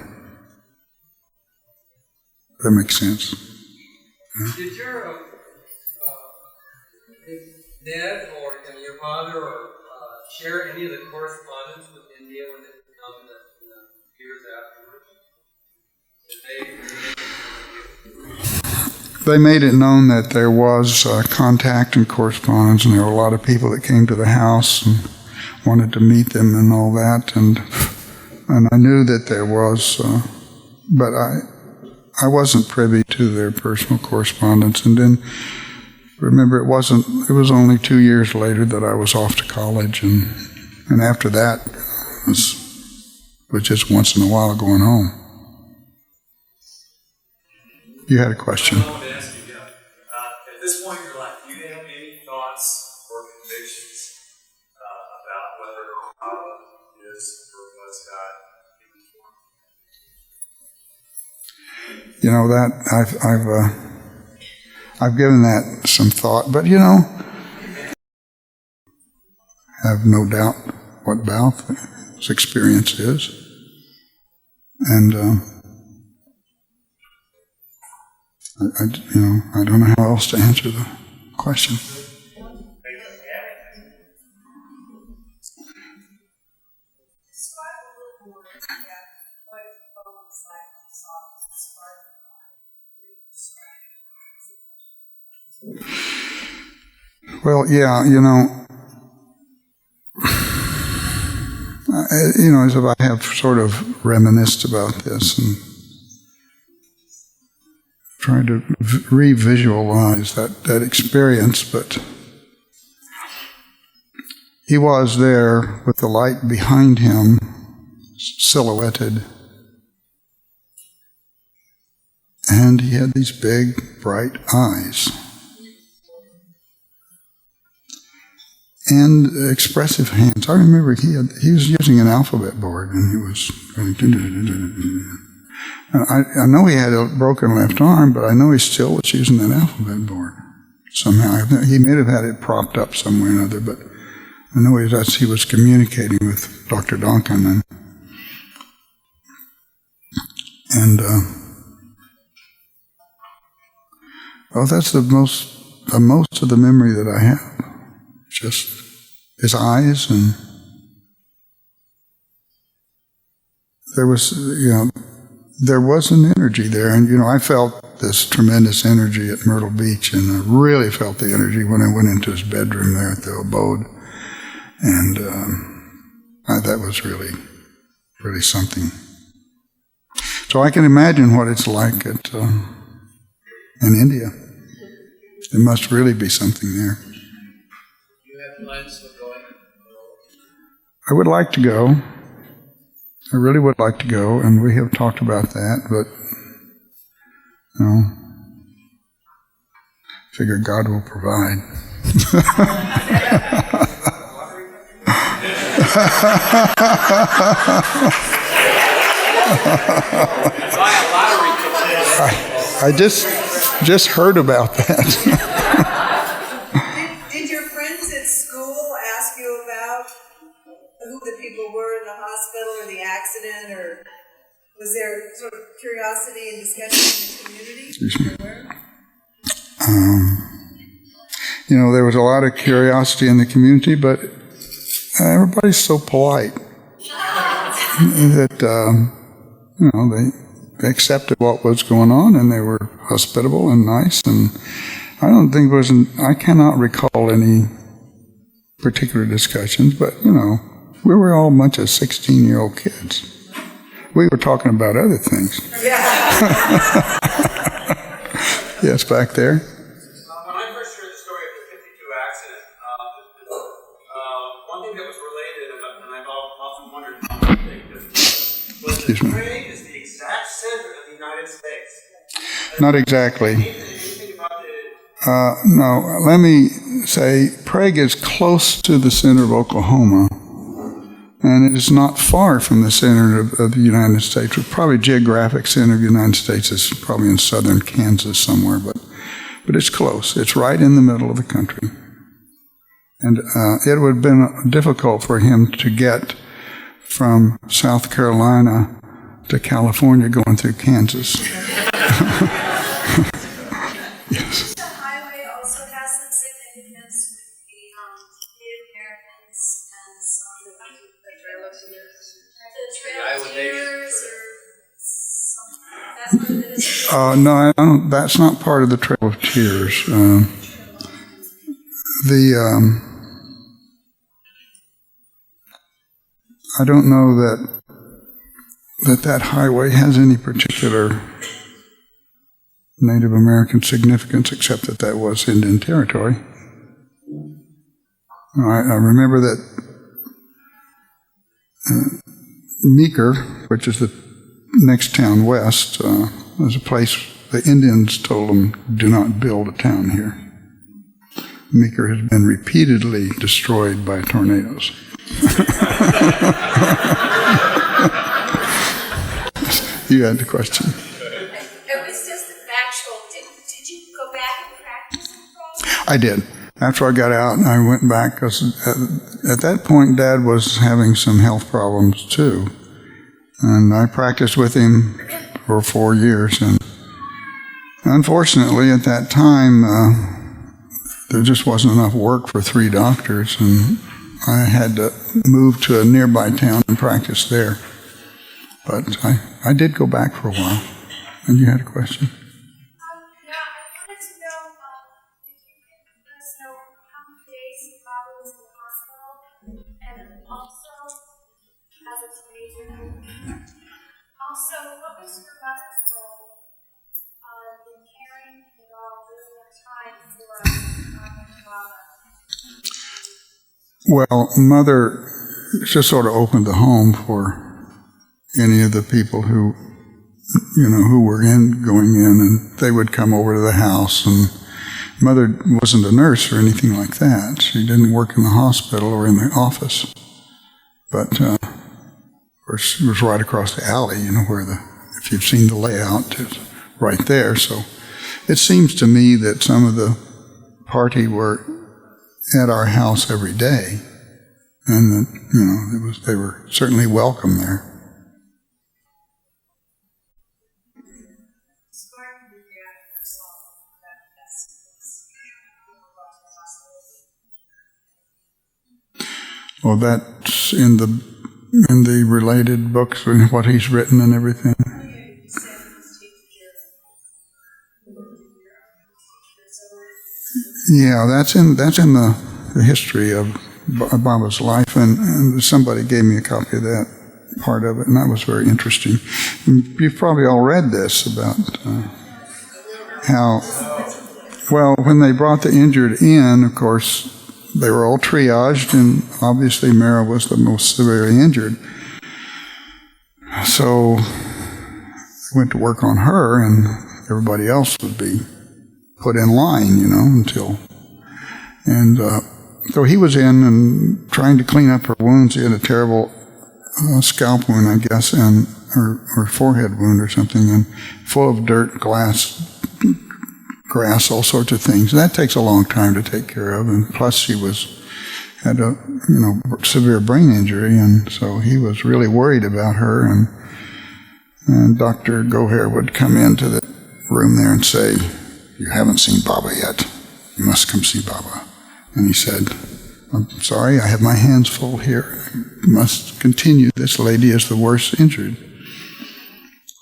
That makes sense. Yeah. Did your Ned or your father share any of the correspondence with India when it come in the years afterwards? They made it known that there was contact and correspondence, and there were a lot of people that came to the house and wanted to meet them and all that, and I knew that there was, but I wasn't privy to their personal correspondence. And then remember, it was only 2 years later that I was off to college, and after that was just once in a while going home. You had a question. I wanted to ask you, at this point in your life, do you have any thoughts or convictions about whether Allah is or was God? You know, that I've given that some thought, but have no doubt what Balth's experience is, and I don't know how else to answer the question. Well, yeah, as if I have sort of reminisced about this and tried to re-visualize that experience, but he was there with the light behind him, silhouetted, and he had these big, bright eyes. And expressive hands. I remember he was using an alphabet board, and he was. And I know he had a broken left arm, but I know he still was using that alphabet board somehow. He may have had it propped up somewhere or another, but I know he was communicating with Dr. Duncan, and that's the most of the memory that I have. Just his eyes, and there was an energy there, and I felt this tremendous energy at Myrtle Beach, and I really felt the energy when I went into his bedroom there at the abode, and that was really, really something. So I can imagine what it's like in India. There must really be something there. Plans for going? I would like to go. I really would like to go, and we have talked about that, but figure God will provide. I just heard about that. Or was there sort of curiosity and discussion in the community? There was a lot of curiosity in the community, but everybody's so polite that they accepted what was going on, and they were hospitable and nice. And I don't think I cannot recall any particular discussions, but we were all a bunch of 16-year-old kids. We were talking about other things. Yes, back there. When I first heard the story of the 52 accident, one thing that was related, and I've often wondered how big this was that Prague is the exact center of the United States. Not exactly. Anything about No, let me say Prague is close to the center of Oklahoma. And it is not far from the center of the United States. Probably geographic center of the United States is probably in southern Kansas somewhere, but it's close. It's right in the middle of the country. And it would have been difficult for him to get from South Carolina to California going through Kansas. Yes. The highway also has some significance with the Native Americans and some of the Trail of Tears or something. That's what it is. No, I don't. That's not part of the Trail of Tears. I don't know that highway has any particular Native American significance, except that that was Indian territory. I remember that Meeker, which is the next town west, was a place the Indians told them, do not build a town here. Meeker has been repeatedly destroyed by tornadoes. You had the question. It was just factual. Did you go back and practice in Prague? I did. After I got out, I went back, because at that point, Dad was having some health problems too. And I practiced with him for 4 years. And unfortunately, at that time, there just wasn't enough work for 3 doctors, and I had to move to a nearby town and practice there. But I did go back for a while. And you had a question? Yeah, I wanted to know if you could let us know how many days your father was in the hospital, and also, as a teenager, also, what was your mother's role in caring for all during that time for Baba? Well, Mother just sort of opened the home for any of the people who were going in, and they would come over to the house. And Mother wasn't a nurse or anything like that. She didn't work in the hospital or in the office. But she was right across the alley, if you've seen the layout, it's right there. So it seems to me that some of the party were at our house every day, and that, they were certainly welcome there. Well, that's in the related books and what he's written and everything. Yeah, that's in the history of Baba's life, and somebody gave me a copy of that part of it, and that was very interesting. You've probably all read this about how, well, when they brought the injured in, of course, they were all triaged, and obviously Mara was the most severely injured. So they went to work on her, and everybody else would be put in line, until... And so he was in and trying to clean up her wounds. He had a terrible scalp wound, I guess, and or forehead wound or something, and full of dirt, grass, all sorts of things. And that takes a long time to take care of, and plus she had a severe brain injury, and so he was really worried about her. And Dr. Goher would come into the room there and say, "You haven't seen Baba yet. You must come see Baba." And he said, "I'm sorry, I have my hands full here. You must continue. This lady is the worst injured."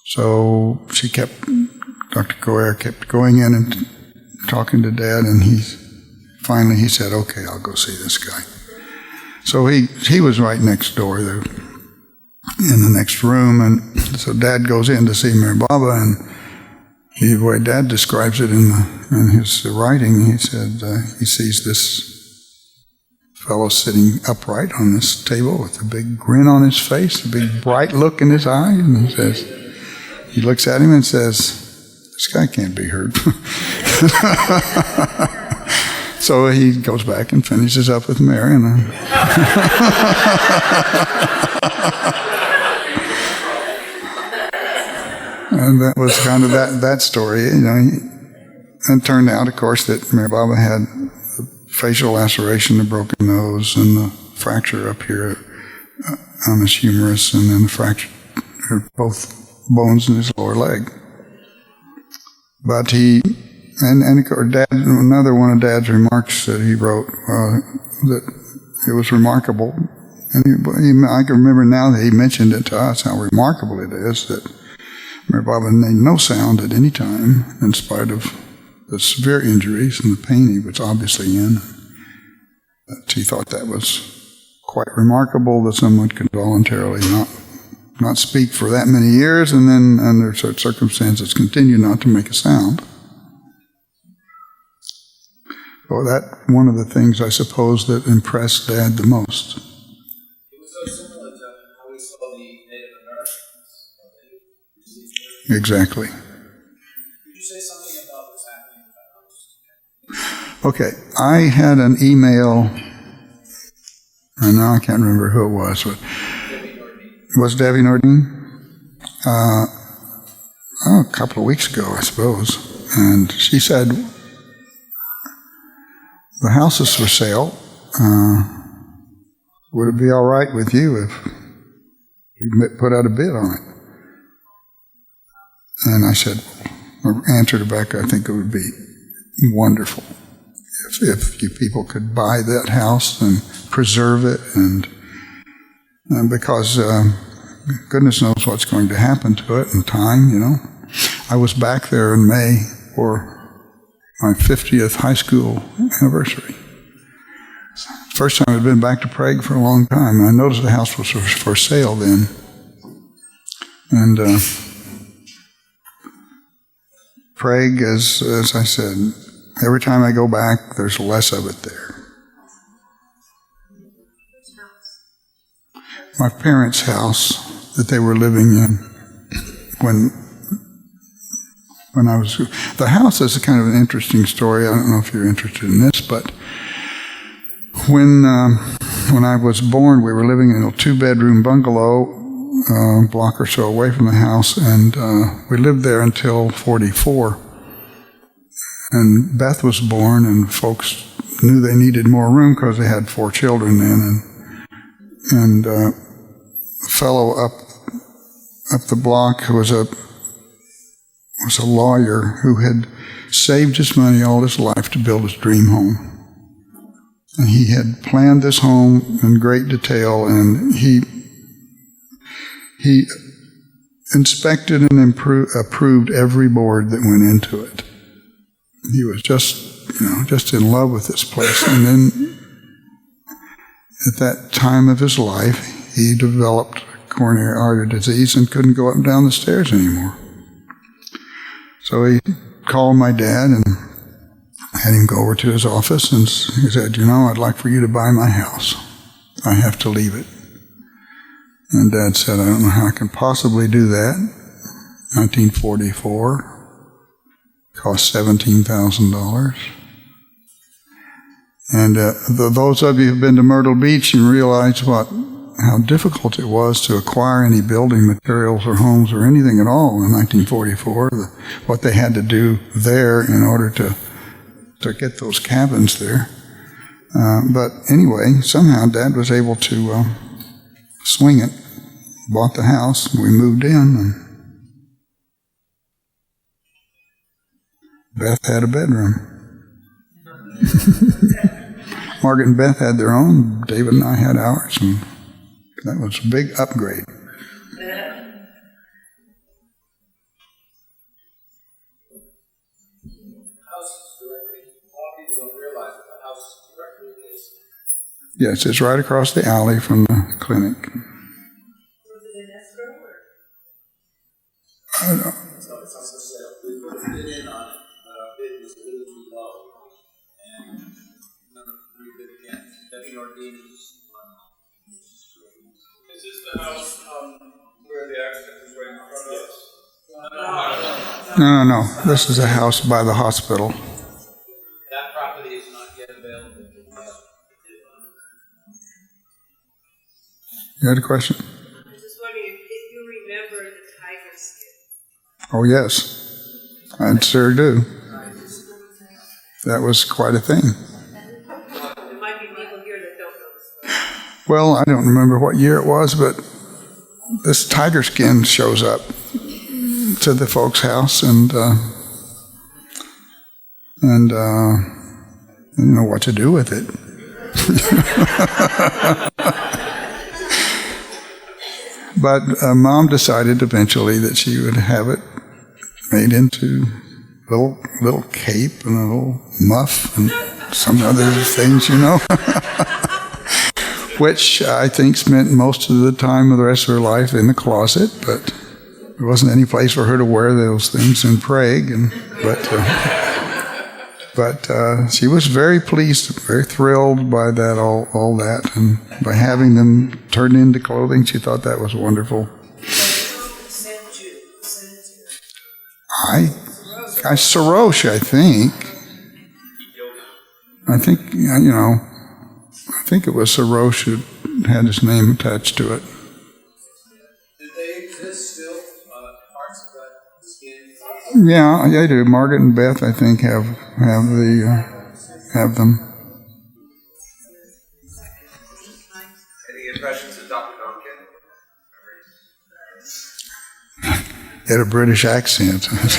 So Dr. Goher kept going in and talking to Dad, and finally he said, "Okay, I'll go see this guy." So he was right next door there in the next room, and so Dad goes in to see Mir Baba, and the way Dad describes it in his writing, he said he sees this fellow sitting upright on this table with a big grin on his face, a big bright look in his eye, and he looks at him and says, "This guy can't be hurt." So he goes back and finishes up with Mary, and that was kind of that story, And it turned out, of course, that Mir Baba had a facial laceration, a broken nose, and the fracture up here on his humerus, and then the fracture both bones in his lower leg. But and of course, another one of Dad's remarks that he wrote, that it was remarkable, and I can remember now that he mentioned it to us, how remarkable it is that Mir Baba made no sound at any time, in spite of the severe injuries and the pain he was obviously in. But he thought that was quite remarkable, that someone could voluntarily not speak for that many years, and then under such circumstances continue not to make a sound. So that one of the things I suppose that impressed Dad the most. It was so similar to how we saw the Native Americans. Exactly. Could you say something about what's happening in that house? Okay, I had an email, and now I can't remember who it was, but was Debbie Nordine? A couple of weeks ago, I suppose. And she said, the house is for sale. Would it be all right with you if we put out a bid on it? And I said, I answered her back, I think it would be wonderful if you people could buy that house and preserve it, and because goodness knows what's going to happen to it in time, you know. I was back there in May for my 50th high school anniversary. First time I'd been back to Prague for a long time, and I noticed the house was for sale then. And Prague, as I said, every time I go back, there's less of it there. My parents' house that they were living in when I was... The house is a kind of an interesting story. I don't know if you're interested in this, but when I was born, we were living in a 2-bedroom bungalow, a block or so away from the house, and we lived there until 44. And Beth was born, and folks knew they needed more room because they had 4 children then, and a fellow up the block who was a lawyer who had saved his money all his life to build his dream home. And he had planned this home in great detail, and he inspected and approved every board that went into it. He was just in love with this place. And then at that time of his life, he developed coronary artery disease and couldn't go up and down the stairs anymore. So he called my dad and had him go over to his office, and he said, I'd like for you to buy my house. I have to leave it. And Dad said, I don't know how I can possibly do that. 1944, cost $17,000. And those of you who've been to Myrtle Beach and realize how difficult it was to acquire any building materials or homes or anything at all in 1944, what they had to do there in order to get those cabins there. But anyway, somehow Dad was able to swing it, bought the house, we moved in, and Beth had a bedroom. Margaret and Beth had their own, David and I had ours, and that was a big upgrade. Yes, it's right across the alley from the clinic. Was it an escrow or? I don't know. So it's also sale. We put a bid in on it, but our bid was a little too low. And number 3 bid again. Debbie Nordine is one. Is this the house where the accident was right in front of us? No. This is a house by the hospital. That property is not yet available. You had a question? I was just wondering if you remember the tiger skin. Oh, yes. I sure do. That was quite a thing. There might be people here that don't know the story. Well, I don't remember what year it was, but this tiger skin shows up to the folks' house, and I didn't know what to do with it. But Mom decided eventually that she would have it made into a little cape and a little muff and some other things, which I think spent most of the time of the rest of her life in the closet, but there wasn't any place for her to wear those things in Prague. But But she was very pleased, very thrilled by that, all that, and by having them turned into clothing. She thought that was wonderful. Sarosh, I think. I think it was Sarosh who had his name attached to it. Did they exist still? Parts of that skin? Yeah, they do. Margaret and Beth, I think, have them. Any impressions of Dr. Duncan? He had a British accent. As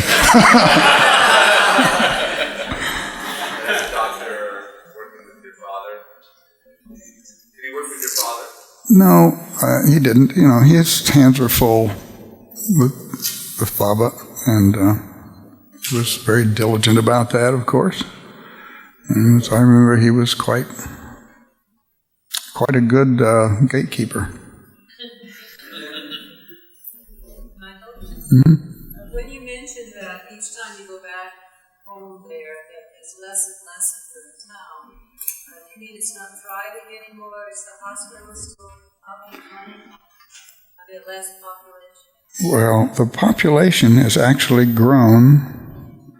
a doctor working with your father? Did he work with your father? No, he didn't. His hands were full with Baba, and he was very diligent about that, of course. And I remember he was quite a good gatekeeper. Mm-hmm. When you mentioned that each time you go back home there, that there's less and less of the town, you mean it's not thriving anymore? Is the hospital still up and running? Are there less population? Well, the population has actually grown,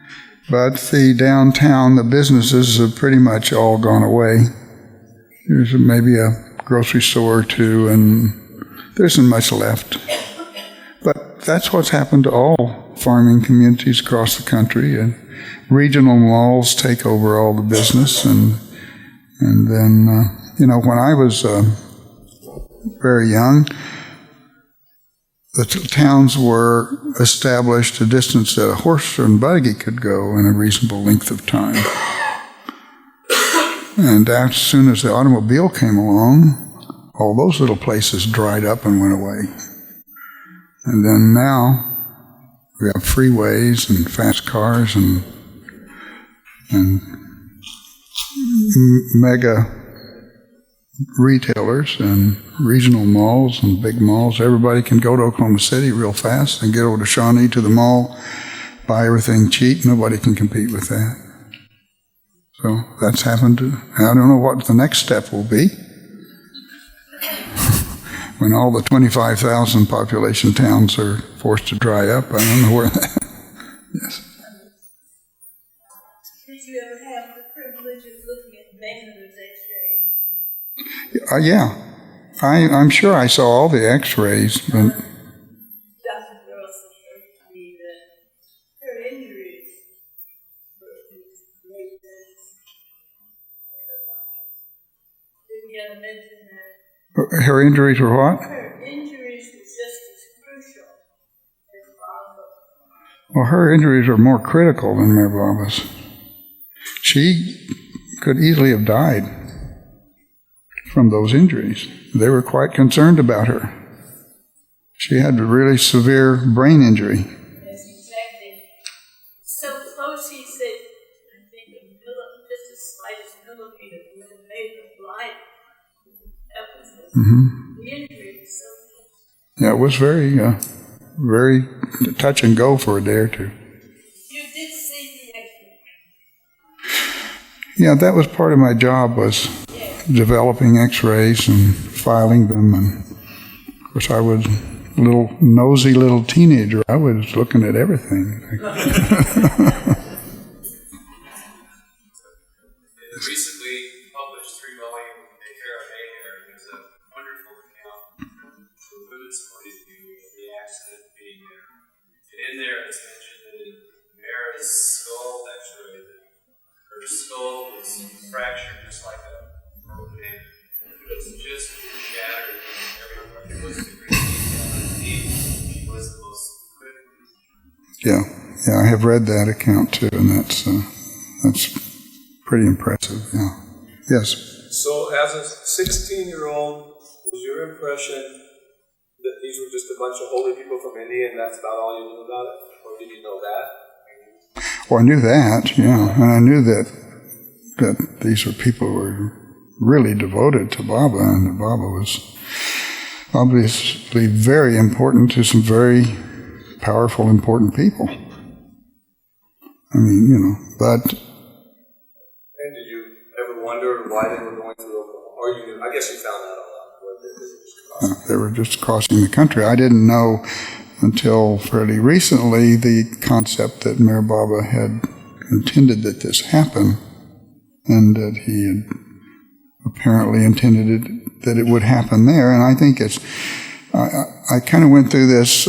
but the downtown, the businesses have pretty much all gone away. There's maybe a grocery store or two, and there isn't much left. But that's what's happened to all farming communities across the country, and regional malls take over all the business, and then when I was very young, the towns were established a distance that a horse and buggy could go in a reasonable length of time. And as soon as the automobile came along, all those little places dried up and went away. And then now we have freeways and fast cars and mega retailers and regional malls and big malls. Everybody can go to Oklahoma City real fast and get over to Shawnee to the mall, buy everything cheap. Nobody can compete with that. So that's happened. I don't know what the next step will be. When all the 25,000 population towns are forced to dry up, I don't know where that. Yes. Did you ever have the privilege of looking at Baker's X-rays? Yeah. I'm sure I saw all the X-rays, but Dr. Burleson, her injuries were great things. Did we ever mention that? her injuries were what? Her injuries were just as crucial as Baba. Well, her injuries were more critical than Mary Baba's. She could easily have died from those injuries. They were quite concerned about her. She had a really severe brain injury. Yes, exactly. So close, he said, I think just as slight as a millimeter would have made her blind. That was the injury. So Yeah, it was very touch and go for a day or two. you did see the X-ray. Yeah, that was part of my job, was developing X-rays and filing them. And of course, I was a nosy little teenager. I was looking at everything. Recently published 3-volume Take Care of Mayhair. There's a wonderful account from a women's point of view of the accident being there. And in there it's mentioned that in Mara's skull x-ray, that her skull was fractured just like a broken egg. It was just shattered everywhere. It was the great detail. She was the most critical. Yeah, I have read that account too, and that's pretty impressive. Yeah. Yes. So, as a 16-year-old, was your impression that these were just a bunch of holy people from India, and that's about all you knew about it, or did you know that? Well, I knew that, yeah, and I knew that these were people who were really devoted to Baba, and that Baba was obviously very important to some very powerful, important people. I mean, but why they were going through Oklahoma? Or you knew, I guess you found out a lot. They were just crossing the country. I didn't know until fairly recently the concept that Mayor Baba had intended that this happen, and that he had apparently intended that it would happen there. And I think I kind of went through this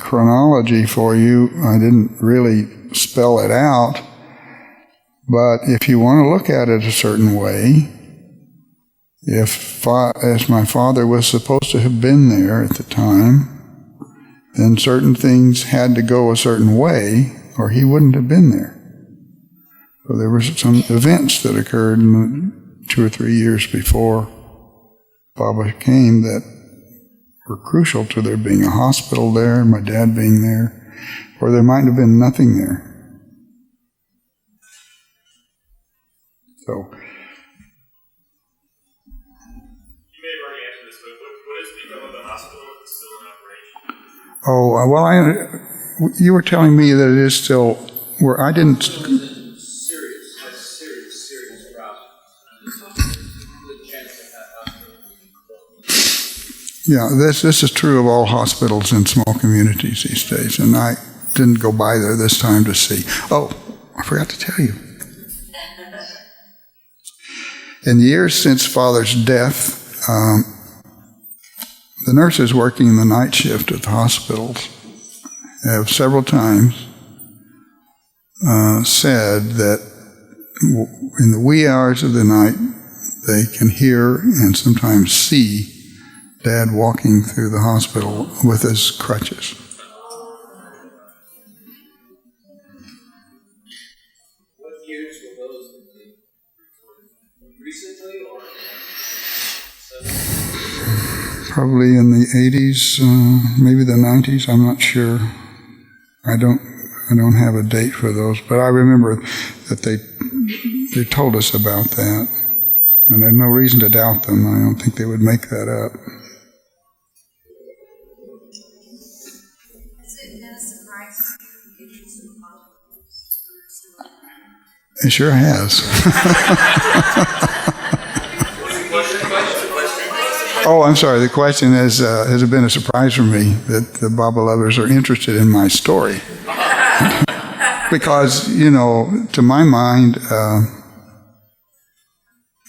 chronology for you. I didn't really spell it out, but if you want to look at it a certain way, as my father was supposed to have been there at the time, then certain things had to go a certain way, or he wouldn't have been there. So there were some events that occurred in the 2 or 3 years before Baba came that were crucial to there being a hospital there, my dad being there, or there might have been nothing there. So, You may have already answered this, but what has become of the hospital if it's still in operation? well, you were telling me that it is still where I didn't. Serious problem. Good chance that hospital will be closed. Yeah, this is true of all hospitals in small communities these days, and I didn't go by there this time to see. Oh, I forgot to tell you. In the years since Father's death, the nurses working the night shift at the hospitals have several times said that in the wee hours of the night they can hear and sometimes see Dad walking through the hospital with his crutches. What years were those that they reported? Recently or? Probably in the 80s, maybe the 90s, I'm not sure. I don't have a date for those, but I remember that they told us about that. And there's no reason to doubt them. I don't think they would make that up. Has it been a surprise to you some It sure has. Oh, I'm sorry. The question is, has it been a surprise for me that the Baba lovers are interested in my story? Because, to my mind,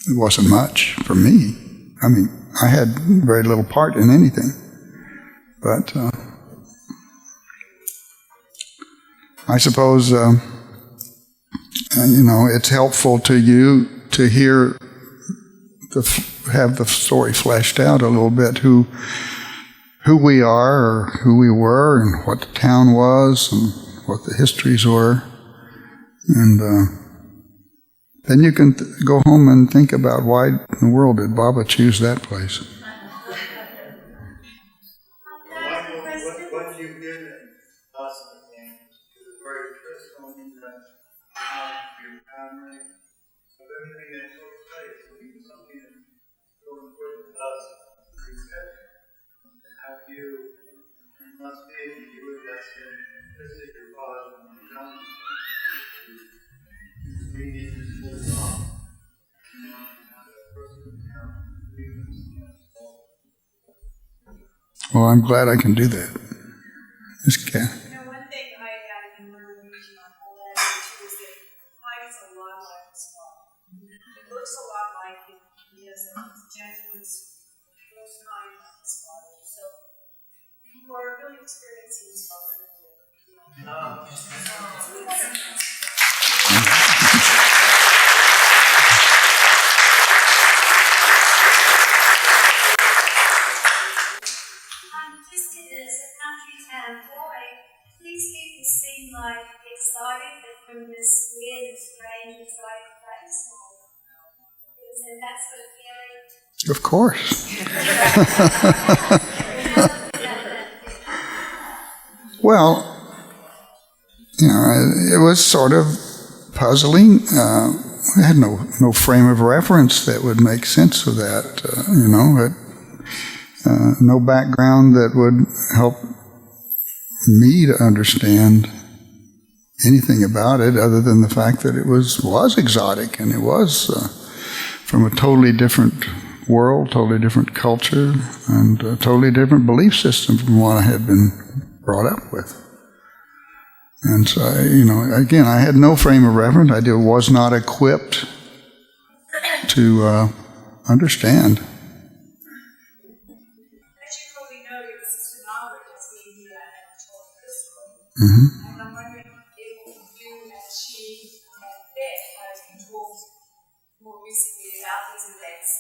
it wasn't much for me. I mean, I had very little part in anything. But I suppose, it's helpful to you to hear have the story fleshed out a little bit, who we are, or who we were, and what the town was, and what the histories were. And then you can go home and think about why in the world did Baba choose that place. What you've given us, is very testimony that your family, of everything that took place, even something that's so important to us, to have you, and must be you would just visit your father when you come, to read in this whole song. Well, I'm glad I can do that. Miss Kat. One thing I had in Myrtle Beach my whole life is that Mike is a lot like his father. He looks a lot like him. He has a gentleness, close kind like his father. So you are really experiencing his father. Just as a country town boy, these people seem like excited that from this weird and strange exotic place. And that's what Of course. Well, it was sort of puzzling. I had no frame of reference that would make sense of that, no background that would help me to understand anything about it other than the fact that it was exotic and it was from a totally different world, totally different culture, and a totally different belief system from what I had been brought up with. And so, again, I had no frame of reference. I was not equipped to understand. As you probably know, your sister Margaret has been here and taught this one. Mm-hmm. And I'm wondering if you and she and Beth has talked more recently about these events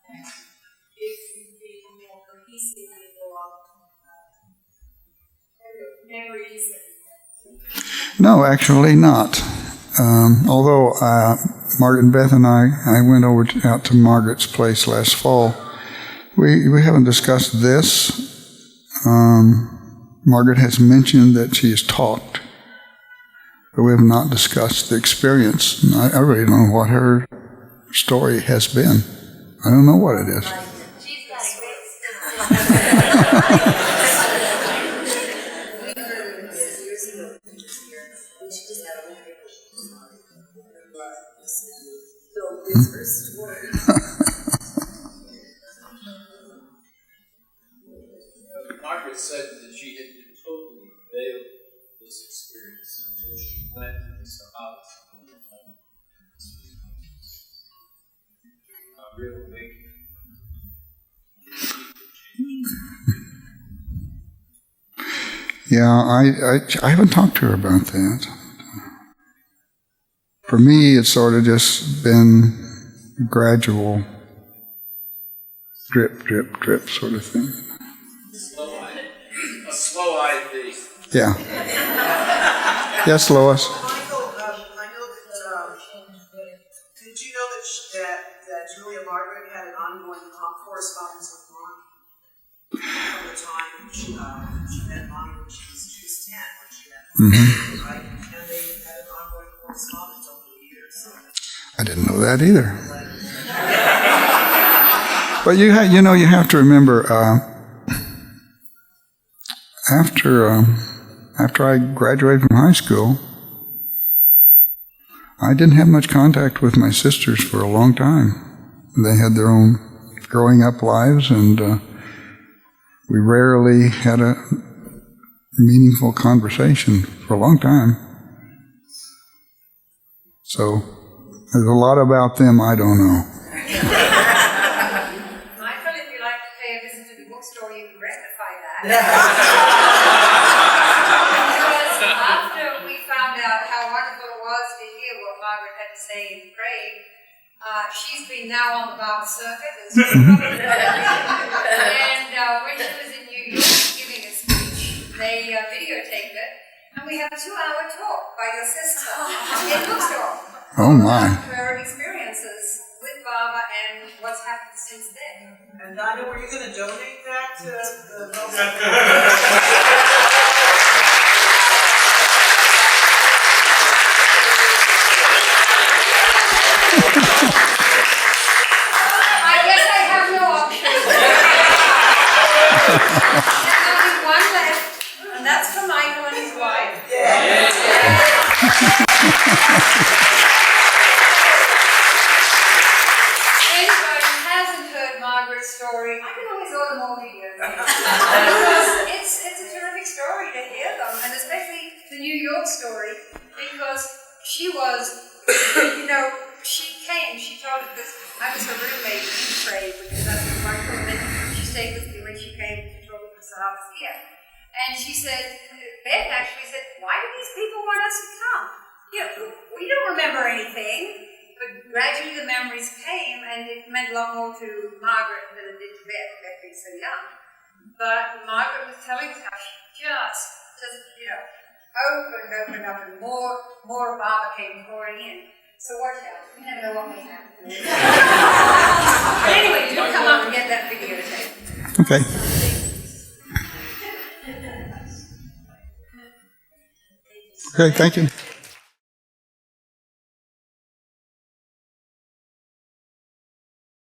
and if you've been more cohesive in your memories. No, actually not. Although Margaret and Beth and I went out to Margaret's place last fall. We haven't discussed this. Margaret has mentioned that she has talked, but we have not discussed the experience. I really don't know what her story has been. I don't know what it is. She's got a great story. Margaret said that she had been totally veiled with this experience until she went to the house. A real awakening. Yeah, I haven't talked to her about that. For me, it's sort of just been gradual, drip, drip, drip sort of thing. A slow IV. Yeah. Yes, Lois? Michael, I know that, did you know that Julia Margaret had an ongoing correspondence with Mom from the time she met Mom when she was 10 when she met Mom, Mm-hmm. right? And they had an ongoing correspondence over the years. I didn't know that either. But you have to remember, after I graduated from high school, I didn't have much contact with my sisters for a long time. They had their own growing up lives, and we rarely had a meaningful conversation for a long time. So there's a lot about them I don't know. Michael, if you'd like to pay a visit to the bookstore, you can rectify that. Because after we found out how wonderful it was to hear what Margaret had to say in Prague, she's been now on the Bible circuit, as you probably know. And when she was in New York giving a speech, they videotaped it, and we had a 2-hour talk by your sister in the bookstore. Oh my. Her experiences with Baba and what's happened since then. And Dinah, were you going to donate that to the I guess I have no option. There's only one left, and that's for Michael and his wife. Anybody who hasn't heard Margaret's story, I can always order more videos. Because it's a terrific story to hear them, and especially the New York story, because she was, she told us this, I was her roommate in Prague, because that's what my roommate, she stayed with me when she came to talk with us I was here. And she said, Beth actually said, why do these people want us to come? We don't remember anything. But gradually the memories came, and it meant a lot more to Margaret than it did to Beth being so young. But Margaret was telling us how she just opened up, and more Baba came pouring in. So watch out. You never know what may happen. But anyway, do come up and get that videotape. Okay. Okay, thank you.